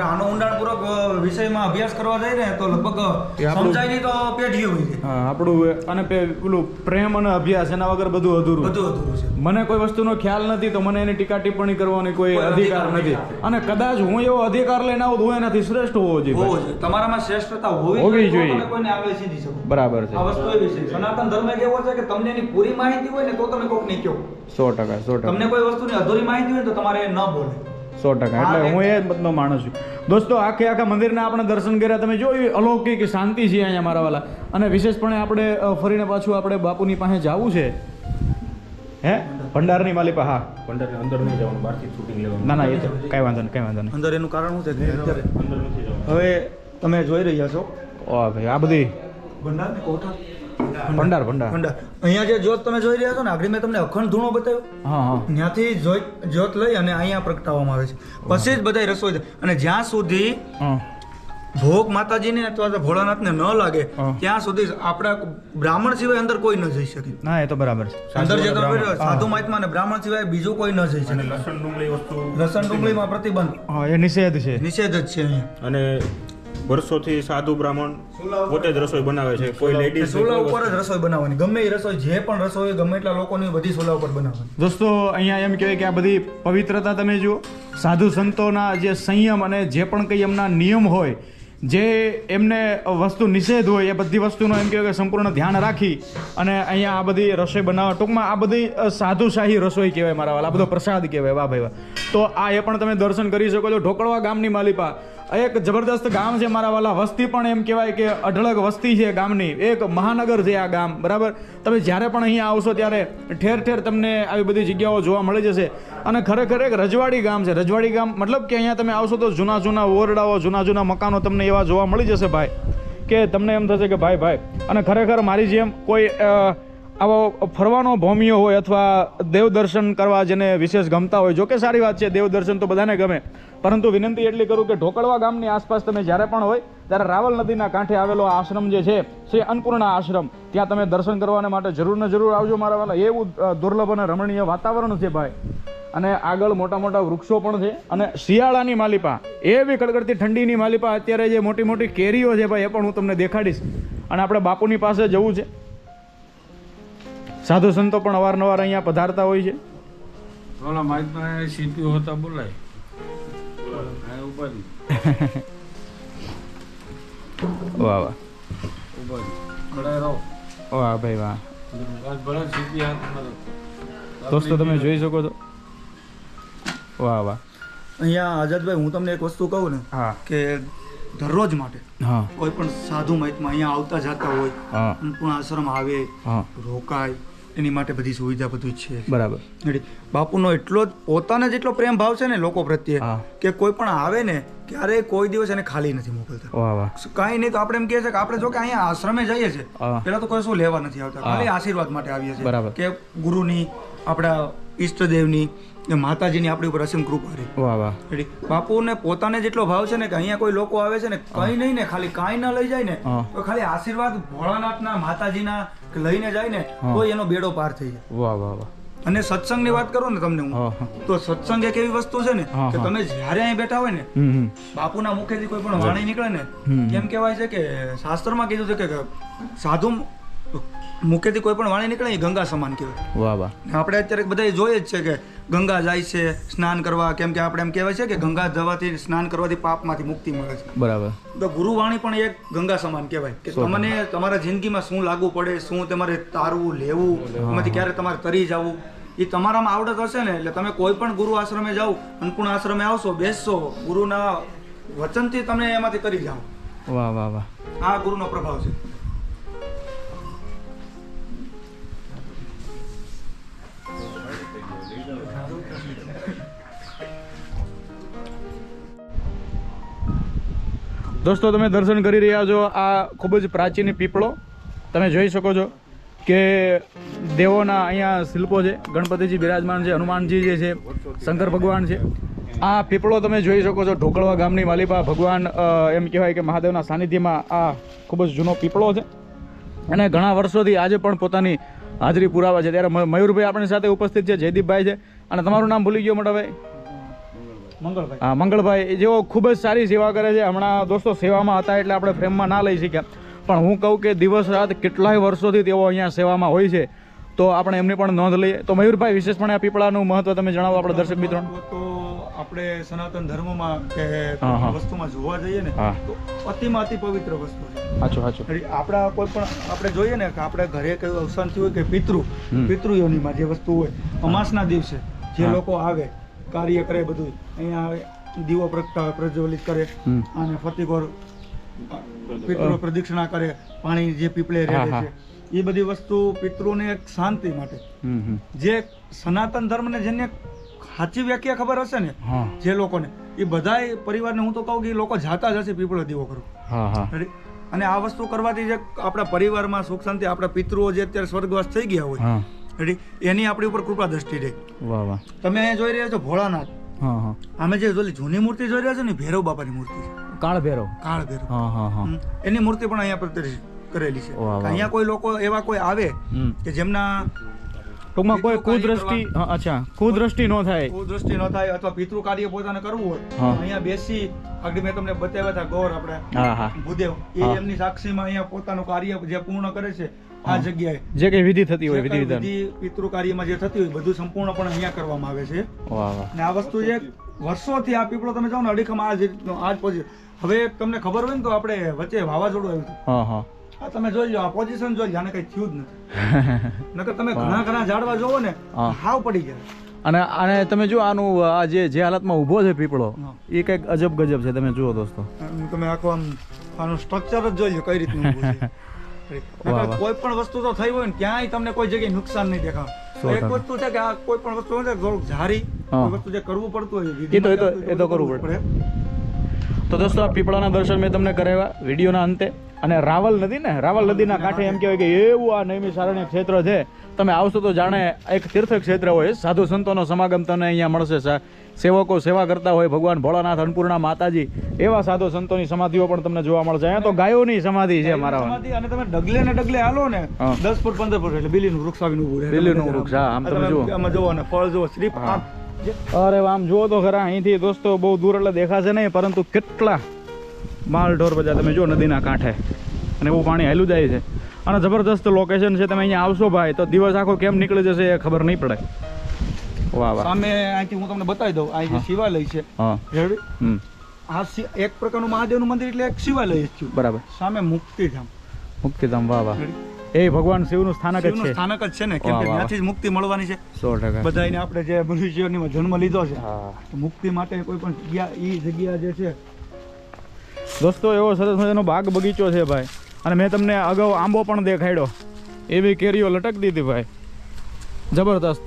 આનો ઊંડાણપૂર્વક વિષયમાં અભ્યાસ કરવા જઈએ ને તો લગભગ એ આપણું- સમજાય નહીં તો પેઢીઓ હોય છે. હા આપણું અને પેલું પ્રેમ અને અભ્યાસ એના વગર બધું અધૂરું બધું અધૂરું છે. મને કોઈ વસ્તુનો ખ્યાલ નથી તો મને એની ટીકા ટિપ્પણી કરવાની કોઈ અધિકાર નથી અને કદાચ હું એવો અધિકાર લઈને આવું તો હું એનાથી શ્રેષ્ઠ હોવો જોઈએ હોવો ભાઈ. જોઈએ. તમારામાં શ્રેષ્ઠતા હોવી હોવી તો જોઈએ. તમે કોઈને આગળ સીધી શકો. બરાબર છે આ વસ્તુ એવી છે. સનાતન ધર્મ એક એવો છે કે તમને એની પૂરી માહિતી હોય ને તો તમે કોક નહીં કહો. 100%. તમને કોઈ વસ્તુની અધૂરી માહિતી હોય ને તો તમારે ન બોલે. 100%. એટલે હું એ મતનો માણસ છું દોસ્તો. આખા મંદિરના આપણે દર્શન કર્યા, તમે જોયું અલૌકિક શાંતિ છે અહીંયા મારા વાલા. અને વિશેષપણે આપણે ફરીને પાછું આપણે બાપુની પાસે જવું છે. હે ભંડારની માલિપા? હા. પંડરની અંદર નહીં જવાનું, બહારથી શૂટિંગ લેવાનું. ના ના એ તો કાંઈ વાંધો નહીં, કાંઈ વાંધો નહીં. અંદર એનું કારણ શું છે કે અત્યારે અંદર નથી જવાનું. હવે તમે જોઈ રહ્યા છો ઓ ભાઈ આ બધી ભંડાર ને કોઠા ભંડાર. ભંડાર. અહીંયા જે જ્યોત તમે જોઈ રહ્યા છો ને, આગળ મેં તમને અખંડ ધૂણો બતાવ્યો, હા હા ત્યાંથી જ્યોત લઈ અને અહીંયા પ્રગટાવવામાં આવે છે. પછી જ બધા રસોઈ થાય. અને જ્યાં સુધી હા ભોગ માતાજીને અથવા તો ભોળાનાથને ન લાગે હા. ત્યાં સુધી આપણા બ્રાહ્મણ સિવાય અંદર કોઈ ન જઈ શકે. ના એ તો બરાબર છે. અંદર જે તમે હા. સાધુ મહાત્મા અને બ્રાહ્મણ સિવાય બીજું કોઈ ન જઈ અને શકે. લસણ ડુંગળી વસ્તુ લસણ ડુંગળીમાં પ્રતિબંધ, હા એ નિષેધ છે. નિષેધ જ છે અહીંયા. અને વર્ષોથી સાધુ બ્રાહ્મણ પોતે જ રસોઈ બનાવે છે. કોઈ લેડીઝ સોલા ઉપર જ રસોઈ બનાવવાની. ગમે એ રસોઈ, જે પણ રસોઈ ગમે એટલા લોકોની બધી સોલા ઉપર બનાવવાની. દોસ્તો અહીંયા એમ કહેવાય કે આ બધી પવિત્રતા તમે જુઓ, સાધુ સંતોના જે સંયમ અને જે પણ કંઈ એમના નિયમ હોય, જે એમને વસ્તુ નિષેધ હોય, એ બધી વસ્તુનો એમ કહેવાય કે સંપૂર્ણ ધ્યાન રાખી અને અહીંયા આ બધી રસોઈ બનાવવા, ટૂંકમાં આ બધી સાધુશાહી રસોઈ કહેવાય મારા વાલા. આ બધો પ્રસાદ કહેવાય. વાહ ભાઈ વાહ. તો આ એ પણ તમે દર્શન કરી શકો છો. ઢોકળવા ગામની માલિપા એક જબરદસ્ત ગામ છે મારા વાલા. વસ્તી પણ એમ કહેવાય કે અઢળક વસ્તી છે ગામની. એક મહાનગર છે આ ગામ, બરાબર. તમે જ્યારે પણ અહીંયા આવશો ત્યારે ઠેર ઠેર તમને આવી બધી જગ્યાઓ જોવા મળી જશે. અને ખરેખર એક રજવાડી ગામ છે. રજવાડી ગામ મતલબ કે અહીંયા તમે આવશો તો જૂના જૂના ઓરડાઓ, જૂના જૂના મકાનો તમને એવા જોવા મળી જશે ભાઈ, કે તમને એમ થશે કે ભાઈ. અને ખરેખર મારી જેમ કોઈ આવો ફરવાનો ભોમિયો હોય અથવા દેવ દર્શન કરવા જેને વિશેષ ગમતા હોય, જો કે સારી વાત છે, દેવ દર્શન તો બધાને ગમે, પરંતુ વિનંતી એટલી કરું કે ઢોકળવા ગામની આસપાસ તમે જ્યારે પણ હોય ત્યારે રાવલ નદીના કાંઠે આવેલો આશ્રમ જે છે શ્રી અન્નપૂર્ણા આશ્રમ, ત્યાં તમે દર્શન કરવાને માટે જરૂર ને જરૂર આવજો મારા વાલા. એવું દુર્લભ અને રમણીય વાતાવરણ છે ભાઈ. અને આગળ મોટા મોટા વૃક્ષો પણ છે. અને શિયાળાની માલિપા, એવી કડકડતી ઠંડીની માલિપા, અત્યારે જે મોટી મોટી કેરીઓ છે ભાઈ, એ પણ હું તમને દેખાડીશ. અને આપણે બાપુની પાસે જવું છે. સાધુ સંતો પણ અવારનવાર અહીંયા પધારતા હોય છે. ઓલા માઇકમાં સીપીઓ હતા બોલાય ઉપાધિ વાહ વાહ ઉપાધિ ખડાય રહો વાહ ભાઈ વાહ. ભલે સીપી હાથ દોસ્તો તમે જોઈ શકો છો. વાહ વાહ. અહીંયા આઝાદભાઈ, હું તમને એક વસ્તુ કહું ને હા કે દરરોજ માટે હા કોઈ પણ સાધુ મહાત્મા અહીંયા આવતા જતા હોય, હા અન્નપૂર્ણા આશ્રમ આવે, હા રોકાય, એની માટે બધી સુવિધા બધું જ છે. બરાબર. રેડી. બાપુનો એટલો જ પોતાને જેટલો પ્રેમ ભાવ છે ને લોકો પ્રત્યે, હા. કે કોઈ પણ આવે ને ક્યારેય કોઈ દિવસ એને ખાલી નથી મોકલતા. વાહ વાહ. કાંઈ નહીં તો આપણે એમ કહે છે કે આપણે જો કે અહીંયા આશ્રમે જઈએ છીએ, હા. પેલા તો કોઈ શું લેવા નથી આવતા, ખાલી આશીર્વાદ માટે આવીએ છીએ. બરાબર. કે ગુરુની, આપણા ઈષ્ટદેવની ને માતાજીની આપણી ઉપર અસીમ કૃપા રહે. વાહ વાહ. રેડી. બાપુને પોતાને જેટલો ભાવ છે ને કે અહીંયા કોઈ લોકો આવે છે ને કંઈ નહીં ને ખાલી કાંઈ ના લઈ જાય ને, હા. તો ખાલી આશીર્વાદ ભોળાનાથના માતાજીના લઈને જાય ને હા. તો એનો બેડો પાર થઈ જાય. વાહ વાહ વાહ. અને સત્સંગની વાત કરું ને તમને હા, હું, હા. તો સત્સંગ એક એવી વસ્તુ છે ને હા, કે હા. તમે જ્યારે અહીં બેઠા હોય ને, બાપુના મુખેથી કોઈ પણ વાણી નીકળે ને, એમ કહેવાય છે કે શાસ્ત્રમાં કીધું છે કે સાધુ મુખેથી કોઈ પણ વાણી નીકળે એ ગંગા સમાન કહેવાય. વાહ વાહ. ને આપણે અત્યારે બધા જોઈએ જ છે કે ગંગા જાય છે સ્નાન કરવા, કેમ કે આપણે એમ કહેવાય છે કે ગંગા જવાથી, સ્નાન કરવાથી પાપમાંથી મુક્તિ મળે છે. બરાબર. તો ગુરુવાણી પણ એક ગંગા સમાન કહેવાય કે તમને તમારા જિંદગીમાં શું લાગુ પડે, શું તમારે તારવું લેવું, એમાંથી ક્યારે તમારે તરી જવું, એ તમારામાં આવડત હશે ને એટલે તમે કોઈ પણ ગુરુ આશ્રમે જાઓ, અન્નપૂર્ણા આશ્રમે આવશો, બેસશો, ગુરુના વચનથી તમે એમાંથી તરી જાઓ. વાહ વાહ વાહ. આ ગુરુનો પ્રભાવ છે. દોસ્તો તમે દર્શન કરી રહ્યા છો. આ ખૂબ જ પ્રાચીન પીપળો તમે જોઈ શકો છો કે દેવોના અહીંયા શિલ્પો છે. ગણપતિજી બિરાજમાન છે, હનુમાનજી જે છે, શંકર ભગવાન છે. આ પીપળો તમે જોઈ શકો છો. ઢોકળવા ગામની માલિપા ભગવાન એમ કહેવાય કે મહાદેવના સાનિધ્યમાં આ ખૂબ જ જૂનો પીપળો છે અને ઘણા વર્ષોથી આજે પણ પોતાની હાજરી પુરાવા છે. ત્યારે મયુરભાઈ આપણી સાથે ઉપસ્થિત છે, જયદીપભાઈ છે. અને તમારું નામ ભૂલી ગયો મોટા ભાઈ? મંગળભાઈ. હા મંગળભાઈ જેઓ ખૂબ જ સારી સેવા કરે છે. હમણાં દોસ્તો સેવામાં હતા એટલે આપણે ફ્રેમમાં ના લઈ શક્યા, પણ હું કહું કે દિવસ રાત કેટલાય વર્ષોથી તેઓ અહીંયા સેવામાં હોય છે, તો આપણે એમની પણ નોંધ લઈએ. તો મયુરભાઈ વિશેષપણે આ પીપળાનું મહત્વ તમે જણાવો આપણા દર્શક મિત્રોને. તો આપણે સનાતન ધર્મમાં કે હા, હા. વસ્તુમાં જોવા જઈએ ને હા. તો અતિમાં અતિ પવિત્ર વસ્તુ છે. સાચું સાચું. એટલે આપણા કોઈ પણ આપણે જોઈએ ને કે આપણે ઘરે કઈ અવસાન થયું હોય કે હમ. પિતૃયોનીમાં જે વસ્તુ હોય અમાસના દિવસે જે હા. લોકો આવે કાર્ય કરે બધું અહીંયા આવે, દીવો પ્રજ્વલિત કરે હમ. અને ફતિકોર પિતૃ પ્રદક્ષિણા કરે, પાણી જે પીપળે હા, રહે હા. છે એ બધી વસ્તુ પિતૃને એક શાંતિ માટે. જે સનાતન ધર્મને જેને સાચી વ્યાખ્યા ખબર હશે ને હા જે લોકોને, એ બધાય પરિવારને હું તો કહું કે એ લોકો જાતા જ હશે પીપળો દીવો કરો. હા હા Ready? અને આ વસ્તુ કરવાથી જે આપણા પરિવારમાં સુખ શાંતિ, આપણા પિતૃઓ જે અત્યારે સ્વર્ગવાસ થઈ ગયા હોય, હા Ready? એની આપણી ઉપર કૃપા દ્રષ્ટિ રહે. વાહ વાહ. તમે અહીંયા જોઈ રહ્યા છો ભોળાનાથ, હા હા. અમે જે જૂની મૂર્તિ જોઈ રહ્યા છો ને ભૈરવ બાપાની મૂર્તિ છે, કાળ ભૈરવ. કાળ ભૈરવ. હા હા હા. એની મૂર્તિ પણ અહીંયા પ્રતિષ્ઠિત કરેલી છે. વાહ, વાહ, અહીંયા કોઈ લોકો એવા કોઈ આવે હમ. કે જેમના ટૂંકમાં કોઈ પિતૃ કાર્ય કુદ્રષ્ટિ, હા, અચ્છા કુદ્રષ્ટિ ન થાય. કુદૃષ્ટિ ન થાય અથવા પિતૃ કાર્ય પોતાને કરવું હોય, હા. અહીંયા બેસી આગળ મેં તમને બતાવ્યા હતા ગૌર આપણે હા હા. ભૂદેવ, એ હા. એમની સાક્ષીમાં અહીંયા પોતાનું કાર્ય જે પૂર્ણ કરે છે આ જગ્યાએ. જે કઈ વિધિ થતી હોય જે વિધિ કંઈ વિધાન. વિધિ પિતૃ કાર્યમાં જે થતી હોય બધું સંપૂર્ણપણે અહીંયા કરવામાં આવે છે. વાહ વાહ. અને આ વસ્તુ જે વર્ષોથી આ પીપળો તમે જાઓ ને અડીખમ આ જ પોઝિશન. હવે તમને ખબર હોય ને તો આપણે વચ્ચે વાવાઝોડું આવ્યું હતું, હા હા. આ તમે જોઈ લો, આ પોઝિશન જોઈ લો, આને કઈ થયું જ નથી. નકર તમે ઘણા ઘણા ઝાડવા જોવો ને હા. હાવ પડી જાય. અને તમે જો આનું આ જે હાલતમાં ઊભો છે પીપળો, હા. એ કંઈક અજબ ગજબ છે. તમે જુઓ દોસ્તો. તમે આખો આનું સ્ટ્રક્ચર જ જોઈ લો કઈ રીતનું ઊભું છે. વાહ, વાહ. કોઈ પણ વસ્તુ તો થઈ હોય ને ક્યાંય તમને કોઈ જગ્યાએ નુકસાન નહીં દેખાવ. 100% એક વસ્તુ છે કે આ કોઈ પણ વસ્તુ હોય ને થોડુંક ઝારી હા. કોઈ વસ્તુ જે કરવું પડતું હોય એ તો કરવું પડે. તો દોસ્તો આ પીપળાના દર્શન મેં તમને કરાવ્યા વિડીયોના અંતે. અને રાવલ નદી ને, રાવલ નદીના કાંઠે એમ કહેવાય કે એવું આ નૈમિષારણ્ય ક્ષેત્ર છે. તમે આવશો તો જાણે એક તીર્થ ક્ષેત્ર હોય, સાધુ સંતોનો સમાગમ તમને અહીંયા મળશે. સેવકો સેવા કરતા હોય, ભગવાન ભોળાનાથ, અન્નપૂર્ણા માતાજી, એવા સાધુ સંતોની સમાધિઓ પણ તમને જોવા મળશે. અહીંયા તો ગાયોની સમાધિ છે મારા. સમાધિ. અને તમે ડગલે ને ડગલે હાલો ને હા. 10 ફૂટ 15 ફૂટ એટલે બિલીનું વૃક્ષ આવીને ઊભું રહે. બિલીનું વૃક્ષ, હા, આમ તમે જુઓ. આમાં જુઓ ને ફળ જુઓ, શ્રીફ હા. આમ અરે આમ જુઓ તો ખરા, અહીંથી દોસ્તો બહુ દૂર એટલે દેખાશે નહીં, પરંતુ કેટલા માલ ઢોર બધા તમે જુઓ નદીના કાંઠે, અને એવું પાણી હાલ્યું જાય છે. અને જબરદસ્ત લોકેશન છે. તમે અહીંયા આવશો ભાઈ તો દિવસ આખો કેમ નીકળી જશે એ ખબર નહીં પડે. વાહ વાહ. સામે અહીંથી હું તમને બતાવી દઉં, આ જે શિવાલય છે, હા. Ready? હમ. આ એક પ્રકારનું મહાદેવનું મંદિર એટલે એક શિવાલય જ થયું. બરાબર. સામે મુક્તિધામ. મુક્તિધામ. વાહ વાહ. એ ભગવાન શિવનું સ્થાનક જ શિવનું છે. સ્થાનક જ છે ને, કેમ વાહ, કે વાહ. ત્યાંથી જ મુક્તિ મળવાની છે 100%. બધાને. આપણે જે મનુષ્યોની જન્મ લીધો છે, હા. તો મુક્તિ માટે કોઈ પણ જગ્યા જે છે. દોસ્તો એવો સરસ મજાનો બાગ બગીચો છે ભાઈ. અને મેં તમને અગાઉ આંબો પણ દેખાડ્યો, એવી કેરીઓ લટક દીધી ભાઈ, જબરદસ્ત.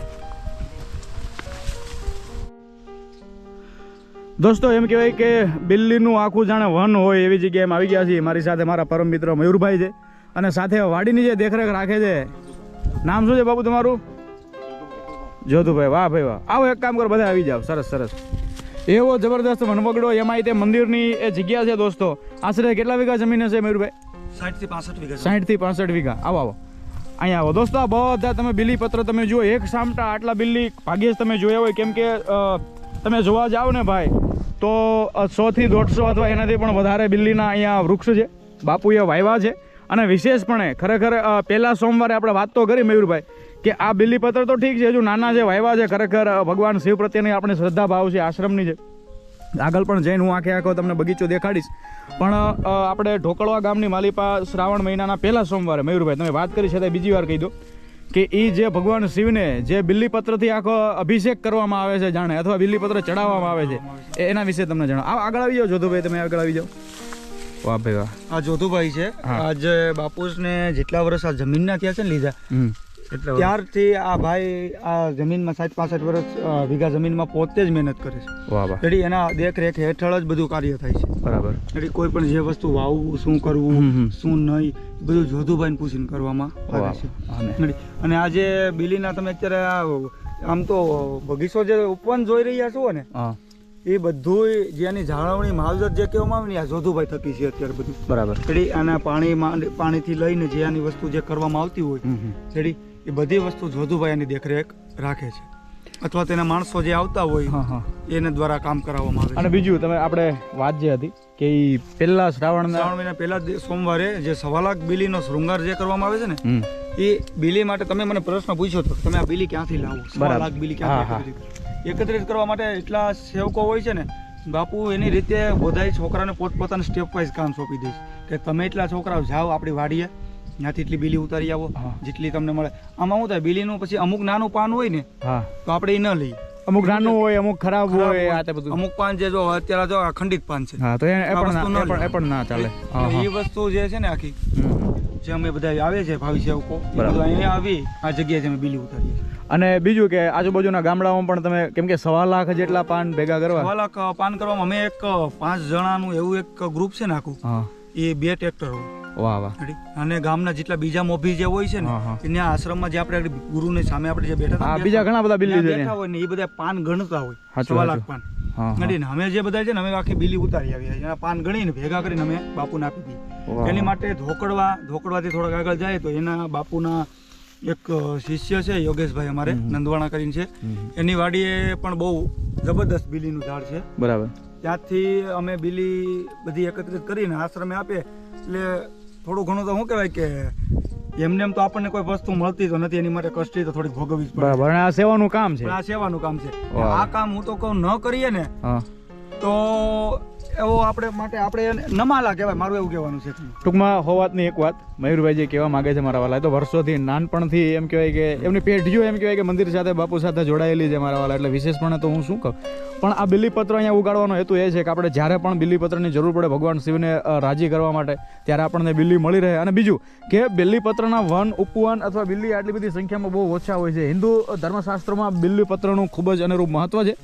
દોસ્તો એમ કહેવાય કે બિલ્લીનું આખું જાણે વન હોય એવી જગ્યાએ આવી ગયા છીએ. મારી સાથે મારા પરમ મિત્ર મયુરભાઈ છે, અને સાથે વાડીની જે દેખરેખ રાખે છે, નામ શું છે બાપુ તમારું? જોધુભાઈ. વાહ ભાઈ વાહ. આવો એક કામ કરો, બધા આવી જાઓ. સરસ સરસ. એવો જબરદસ્ત વનવગડો, એમાંય તે મંદિરની એ જગ્યા છે દોસ્તો. આશરે કેટલા વીઘા જમીન હશે મયુરભાઈ? 60 થી 65 વીઘા. 60 થી 65 વીઘા. આવો આવો અહીંયા આવો દોસ્તો. આ બધા તમે બિલ્લી પત્ર તમે જુઓ, એક સામટા આટલા બિલ્લી ભાગ્યે જ તમે જોયા હોય. કેમ કે તમે જોવા જાઓ ને ભાઈ તો 100 થી 150 અથવા એનાથી પણ વધારે બિલ્લીના અહીંયા વૃક્ષ છે, બાપુએ વાવ્યા છે. અને વિશેષપણે ખરેખર પહેલા સોમવારે આપણે વાત તો કરી મયુરભાઈ કે આ બિલ્લીપત્ર તો ઠીક છે, હજુ નાના જે વાવ્યા છે, ખરેખર ભગવાન શિવ પ્રત્યેની આપણે શ્રદ્ધા ભાવ છે, આશ્રમની છે. આગળ પણ જઈને હું આખો તમને બગીચો દેખાડીશ. પણ આપણે ઢોકળવા ગામની માલિપા શ્રાવણ મહિનાના પહેલા સોમવારે મયુરભાઈ તમે વાત કરી છે, બીજી વાર કહી દો કે એ જે ભગવાન શિવને જે બિલ્લીપત્રથી આખો અભિષેક કરવામાં આવે છે જાણે, અથવા બિલ્લીપત્ર ચડાવવામાં આવે છે, એના વિશે તમને જણાવો. આગળ આવી જાઓ જોધુભાઈ, તમે આગળ આવી જાઓ. વાહ ભાઈ વાહ. આ જોધુભાઈ છે, આજે બાપુસને જેટલા વર્ષ આ જમીનના થયા છે ને લીધા, ત્યારથી આ ભાઈ આ જમીનમાં 65 વર્ષ વીઘા જમીનમાં પોતે જ મહેનત કરે છે. વાહ વાહ. એટલે એના દેખરેખ હેઠળ જ બધું કાર્ય થાય છે. બરાબર. એટલે કોઈ પણ જે વસ્તુ વાવવું, શું કરવું, શું નહીં, બધું જોધુભાઈને પૂછીને કરવામાં આવે છે. અને આ જે બિલીના તમે અત્યારે આમ તો બગીચો જે ઉપવન જોઈ રહ્યા છો ને, એ બધું જેની જાળવણી માવજત જે કહેવામાં આવે ને આ જોધુભાઈ થકી છે અત્યારે બધું. બરાબર. એટલે આના પાણીથી લઈને જે આની વસ્તુ જે કરવામાં આવતી હોય, એટલે એ બધી વસ્તુ જોધુભાઈ એની દેખરેખ રાખે છે. અથવા તેના માણસો જે આવતા હોય હા હા એને દ્વારા કામ કરાવવામાં આવે અને છે. બીજું તમે આપણે વાત જે હતી કે ઈ પહેલા શ્રાવણના શ્રાવણ મહિના પહેલા સોમવારે જે 1.25 લાખ બીલીનો શૃંગાર જે કરવામાં આવે છે ને હમ. એ બીલી માટે તમે મને પ્રશ્ન પૂછ્યો હતો કે તમે આ બીલી ક્યાંથી લાવો 1.25 લાખ બીલી હા, ક્યાંથી એકત્રિત કરવા માટે એટલા સેવકો હોય છે ને બાપુ એની રીતે બધાય છોકરાને પોતપોતાનું સ્ટેપ વાઇઝ કામ સોંપી દે છે કે તમે એટલા છોકરાઓ જાઓ આપણી વાડીએ ત્યાંથી એટલી બીલી ઉતારી આવો હા. જેટલી તમને મળે. આમાં શું થાય બીલીનું પછી અમુક નાનું પાન હોય ને હા તો આપણે એ ન લઈએ. અમુક નાનું હોય અમુક ખરાબ ખરાબ હોય હોય. આ તે બધું અમુક પાન જે જો અત્યારે જો આ ખંડિત પાન છે હા તો એ આ પણ વસ્તુ ન ના- એ પણ- એ લેવાય. પણ ના ચાલે હા, એટલે હા. એ વસ્તુ જે છે ને આખી હમ. જે અમે બધા આવે છે ભાવિ સેવકો એ બરાબર. બધા અહીંયા આવી આ જગ્યાએ અમે બીલી ઉતારીએ છીએ. અને બીજું કે આજુબાજુના ગામડાઓમાં પણ તમે કેમ કે 1.25 લાખ જેટલા પાન ભેગા કરવા 1.25 લાખ પાન કરવામાં અમે એક 5 જણાનું એવું એક ગ્રુપ છે ને આખું હા એ 2 ટ્રેક્ટર હોય વાહ વાહ રેડી? અને ગામના જેટલા બીજા મોભી જે હોય છે ને હા, હા. એને આશ્રમમાં જે આપણે ગુરુની સામે આપણે જે બેઠા હતા હા ને, બીજા ઘણા બધા બિલ્લી ત્યાં છે બેઠા હોય ને એ બધા પાન ગણતા હોય સાચું, 1.25 લાખ સાચું. પાન હા, હા. રેડી ને અમે જે બધા છે ને અમે આખી બીલી ઉતારી આવીએ છીએ. એના પાન ગણીને ભેગા કરીને અમે બાપુને આપી દઈએ. વાહ. એની માટે ધોકડવાથી થોડાક આગળ જાય તો એના બાપુના એક શિષ્ય છે યોગેશભાઈ અમારે નંદવાણા કરીને છે એની વાડીએ પણ બહુ જબરદસ્ત બીલીનું ઝાડ છે. બરાબર ત્યાંથી અમે બીલી બધી એકત્રિત કરીને આશ્રમે આપીએ એટલે થોડું ઘણું તો શું કહેવાય કે એમને એમ તો આપણને કોઈ વસ્તુ મળતી તો નથી એની માટે કષ્ટી તો થોડીક ભોગવવી જ પડે. બરાબર અને આ સેવાનું કામ છે પણ આ સેવાનું કામ છે. વાહ. આ કામ હું તો કહું ન કરીએ ને હા તો એવો આપણે માટે આપણે એને નમાલા કહેવાય મારું એવું કહેવાનું છે. ટૂંકમાં હોવાતની એક વાત મયુરભાઈ જે કહેવા માંગે છે મારા વાલા એ તો વર્ષોથી નાનપણથી એમ કહેવાય કે એમની પેઢીઓ એમ કહેવાય કે મંદિર સાથે બાપુ સાથે જોડાયેલી છે મારા વાલા એટલે વિશેષપણે તો હું શું કહું પણ આ બિલીપત્ર અહીંયા ઉગાડવાનો હેતુ એ છે કે આપણે જ્યારે પણ બિલીપત્રની જરૂર પડે ભગવાન શિવને રાજી કરવા માટે ત્યારે આપણને બિલ્લી મળી રહે અને બીજું કે બિલીપત્રના વન ઉપવન અથવા બિલ્લી આટલી બધી સંખ્યામાં બહુ ઓછા હોય છે. હિન્દુ ધર્મશાસ્ત્રમાં બિલીપત્રનું ખૂબ જ અનુરૂપ મહત્વ છે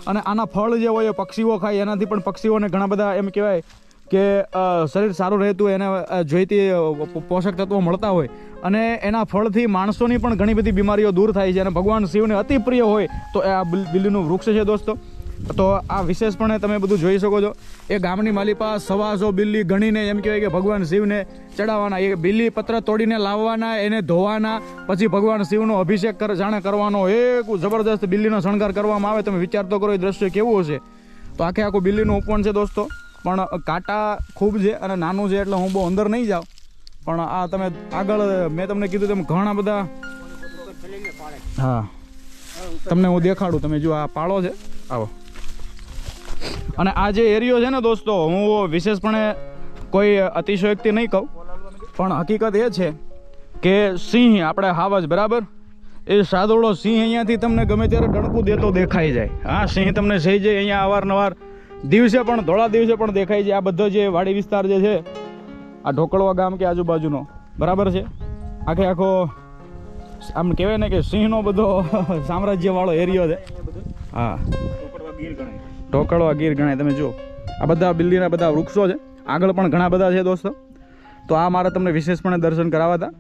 અને આના ફળ જે હોય એ પક્ષીઓ ખાય એનાથી પણ પક્ષીઓને ઘણા બધા એમ કહેવાય કે શરીર સારું રહેતું એને જોઈતી પોષક તત્વો મળતા હોય અને એના ફળથી માણસોની પણ ઘણી બધી બીમારીઓ દૂર થાય છે અને ભગવાન શિવને અતિ પ્રિય હોય તો એ આ બિલ્લીનું વૃક્ષ છે દોસ્તો. તો આ વિશેષપણે તમે બધું જોઈ શકો છો. એ ગામની માલિપા 125 બિલ્લી ગણીને એમ કહેવાય કે ભગવાન શિવને ચડાવવાના એ બિલ્લી પત્ર તોડીને લાવવાના એને ધોવાના પછી ભગવાન શિવનો અભિષેક જાણે કરવાનો એક જબરદસ્ત બિલ્લીનો શણગાર કરવામાં આવે. તમે વિચાર તો કરો એ દ્રશ્ય કેવું હશે. તો આખે આખું બિલ્લીનું ઉપવન છે દોસ્તો પણ કાંટા ખૂબ છે અને નાનું છે એટલે હું બહુ અંદર નહીં જાઉં પણ આ તમે આગળ મેં તમને કીધું તેમ ઘણા બધા હા તમને હું દેખાડું. તમે જો આ પાળો છે આવો અને આ જે એરિયો છે ને દોસ્તો હું વિશેષપણે કોઈ અતિશયોક્તિ નહીં કહું પણ હકીકત એ છે કે સિંહ આપણે હાવજ બરાબર એ સાદોડો સિંહ અહીંયાથી તમને ગમે ત્યારે ડણકું દેતો દેખાઈ જાય. હા સિંહ તમને સહી જાય અહીંયા અવારનવાર દિવસે પણ ધોળા દિવસે પણ દેખાય છે. આ બધો જે વાડી વિસ્તાર જે છે આ ઢોકળવા ગામ કે આજુબાજુનો બરાબર છે આખે આખો આમ કહેવાય ને કે સિંહનો બધો સામ્રાજ્યવાળો એરિયો છે. હા ઢોકળવા ગીર ગણાય. તમે જુઓ આ બધા બિલ્લીના બધા વૃક્ષો છે આગળ પણ ઘણા બધા છે દોસ્તો. તો આ મારે તમને વિશેષપણે દર્શન કરાવવા હતા.